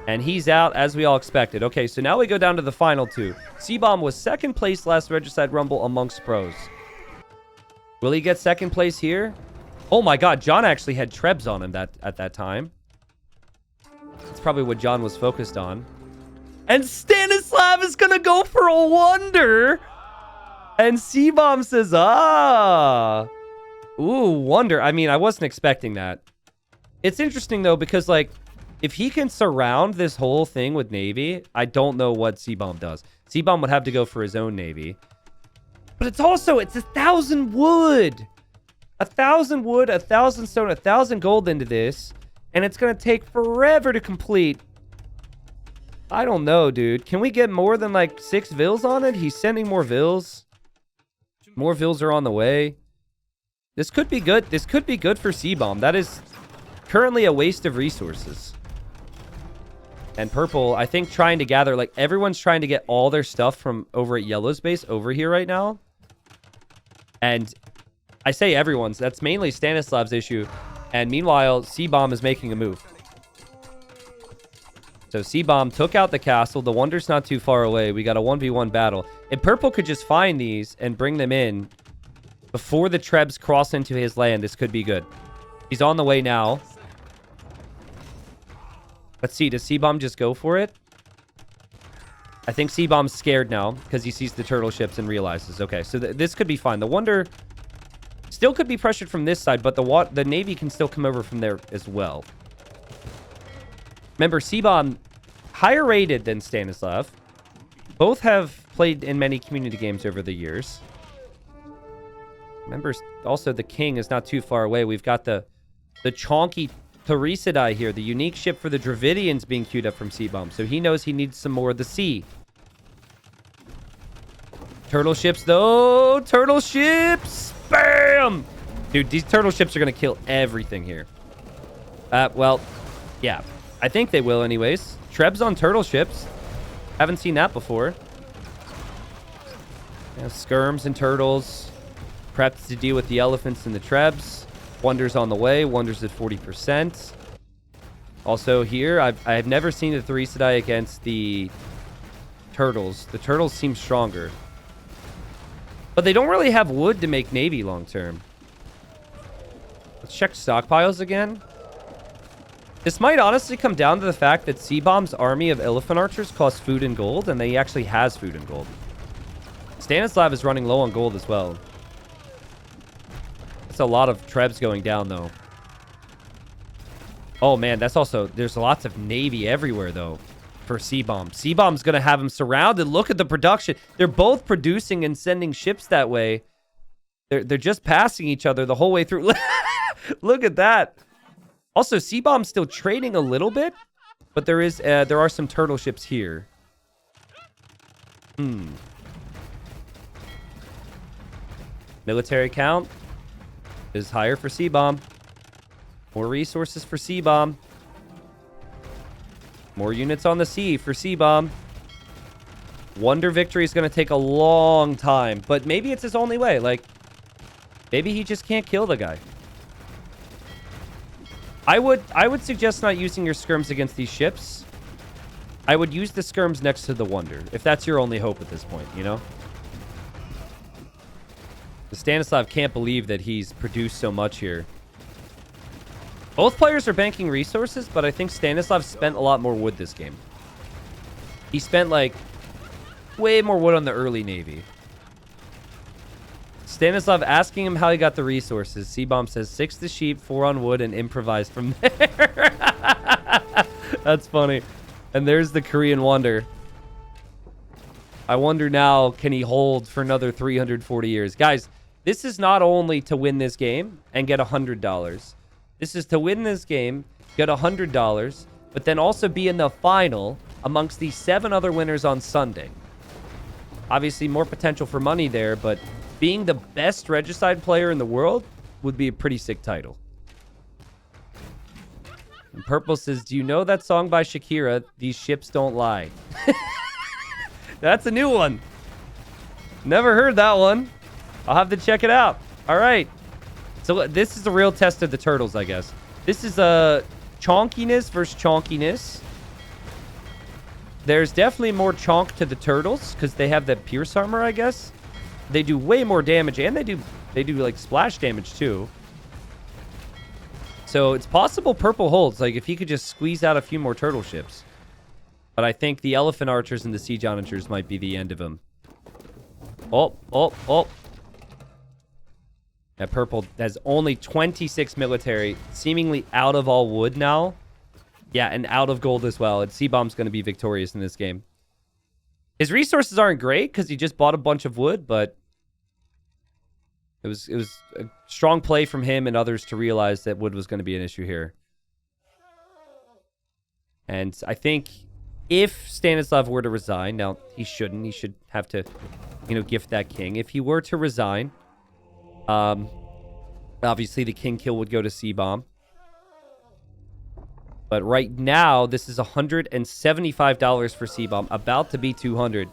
A: And he's out, as we all expected. Okay, so now we go down to the final 2. C-Bomb was 2nd place last Regicide Rumble amongst pros. Will he get 2nd place here? Oh my god, John actually had Trebs on him at that time. That's probably what John was focused on. And Stanislav is going to go for a wonder. And C-Bomb says, Ooh, wonder. I mean, I wasn't expecting that. It's interesting, though, because, like, if he can surround this whole thing with Navy, I don't know what C-Bomb does. C-Bomb would have to go for his own Navy. But it's 1,000 wood. 1,000 wood, 1,000 stone, 1,000 gold into this. And it's going to take forever to complete. I don't know, dude. Can we get more than, like, 6 vills on it? He's sending more vills. More vills are on the way. This could be good. This could be good for C-Bomb. That is currently a waste of resources. And purple, I think, trying to gather, like, everyone's trying to get all their stuff from over at yellow's base over here right now. And I say everyone's. That's mainly Stanislav's issue. And meanwhile, C-Bomb is making a move. So C-Bomb took out the castle. The wonder's not too far away. We got a 1v1 battle. If purple could just find these and bring them in before the Trebs cross into his land, this could be good. He's on the way now. Let's see. Does C-Bomb just go for it? I think C-Bomb's scared now because he sees the turtle ships and realizes, okay, so this could be fine. The wonder Still could be pressured from this side, but the Navy can still come over from there as well. Remember, C-Bomb, higher rated than Stanislav. Both have played in many community games over the years. Remember, also, the King is not too far away. We've got the chonky Regicide here, the unique ship for the Dravidians being queued up from C-Bomb. So he knows he needs some more of the sea. Turtle ships, though. Turtle ships. Bam! Dude, these turtle ships are going to kill everything here. Well, yeah. I think they will anyways. Trebs on turtle ships. Haven't seen that before. Yeah, skirms and turtles. Prepped to deal with the elephants and the trebs. Wonders on the way. Wonders at 40%. Also here, I've never seen the Regicide against the turtles. The turtles seem stronger. But they don't really have wood to make Navy long term. Let's check stockpiles again. This might honestly come down to the fact that C-Bomb's army of elephant archers costs food and gold, and he actually has food and gold. Stanislav is running low on gold as well. That's a lot of trebs going down, though. Oh, man, that's also... There's lots of Navy everywhere, though, for C-Bomb. C-Bomb's going to have him surrounded. Look at the production. They're both producing and sending ships that way. They're just passing each other the whole way through. Look at that. Also, C-Bomb's still trading a little bit, but there are some turtle ships here. Military count is higher for C-Bomb. More resources for C-Bomb. More units on the sea for C-Bomb. Wonder victory is going to take a long time, but maybe it's his only way. Like, maybe he just can't kill the guy. I would suggest not using your skirms against these ships. I would use the skirms next to the Wonder, if that's your only hope at this point, you know? The Stanislav can't believe that he's produced so much here. Both players are banking resources, but I think Stanislav spent a lot more wood this game. He spent, like, way more wood on the early Navy. Stanislav asking him how he got the resources. C-Bomb says 6 to sheep, 4 on wood, and improvised from there. That's funny. And there's the Korean Wonder. I wonder now, can he hold for another 340 years? Guys, this is not only to win this game and get $100. This is to win this game, get $100, but then also be in the final amongst the 7 other winners on Sunday. Obviously, more potential for money there, but being the best Regicide player in the world would be a pretty sick title. And Purple says, do you know that song by Shakira, These Ships Don't Lie? That's a new one. Never heard that one. I'll have to check it out. All right. So this is the real test of the turtles, I guess. This is a chonkiness versus chonkiness. There's definitely more chonk to the turtles because they have that pierce armor, I guess. They do way more damage, and they do like splash damage too. So it's possible Purple holds, like if he could just squeeze out a few more turtle ships. But I think the elephant archers and the siege onagers might be the end of him. Oh. That Purple has only 26 military, seemingly out of all wood now. Yeah, and out of gold as well. And C-Bomb's going to be victorious in this game. His resources aren't great because he just bought a bunch of wood, but it was a strong play from him and others to realize that wood was going to be an issue here. And I think if Stanislav were to resign, now he shouldn't. He should have to, gift that king. If he were to resign, obviously the king kill would go to C-Bomb. But right now, this is $175 for C-Bomb, about to be $200.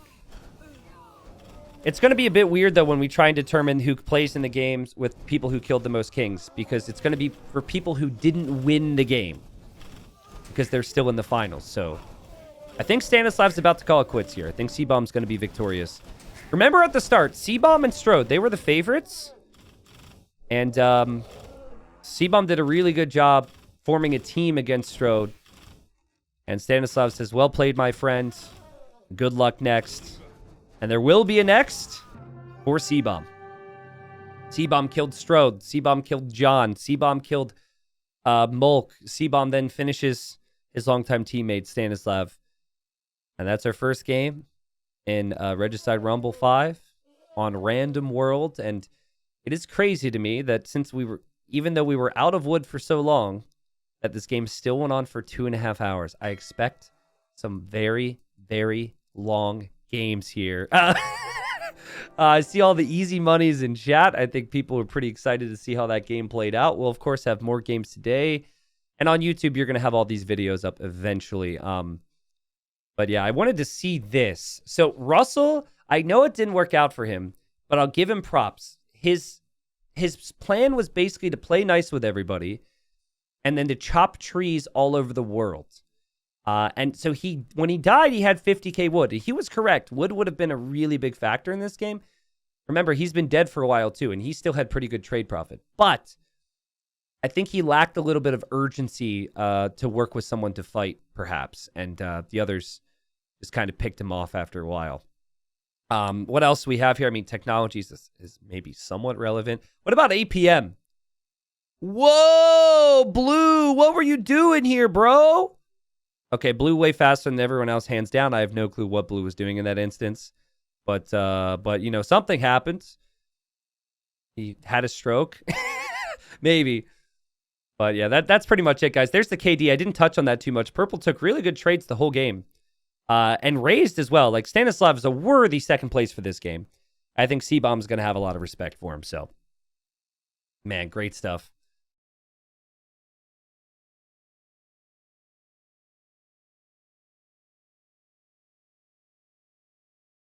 A: It's going to be a bit weird, though, when we try and determine who plays in the games with people who killed the most kings, because it's going to be for people who didn't win the game, because they're still in the finals. So I think Stanislav's about to call it quits here. I think C-Bomb's going to be victorious. Remember at the start, C-Bomb and Strode, they were the favorites. And C-Bomb did a really good job forming a team against Strode. And Stanislav says, well played, my friend. Good luck next. And there will be a next for C-Bomb. C-Bomb killed Strode. C-Bomb killed John. C-Bomb killed Mulk. C-Bomb then finishes his longtime teammate, Stanislav. And that's our first game in Regicide Rumble 5 on Random World. And it is crazy to me that even though we were out of wood for so long, that this game still went on for 2.5 hours. I expect some very, very long games here. I see all the easy monies in chat. I think people are pretty excited to see how that game played out. We'll, of course, have more games today. And on YouTube, you're going to have all these videos up eventually. But yeah, I wanted to see this. So Russell, I know it didn't work out for him, but I'll give him props. His plan was basically to play nice with everybody and then to chop trees all over the world. And so when he died, he had 50k wood. He was correct. Wood would have been a really big factor in this game. Remember, he's been dead for a while too, and he still had pretty good trade profit. But I think he lacked a little bit of urgency to work with someone to fight, perhaps. And the others just kind of picked him off after a while. What else we have here? I mean, technology is maybe somewhat relevant. What about APM? Whoa, Blue, what were you doing here, bro? Okay, Blue way faster than everyone else, hands down. I have no clue what Blue was doing in that instance. But you know, something happened. He had a stroke. Maybe. But yeah, that's pretty much it, guys. There's the KD. I didn't touch on that too much. Purple took really good trades the whole game. And raised as well. Like, Stanislav is a worthy second place for this game. I think C-Bomb's going to have a lot of respect for him. So, man, great stuff.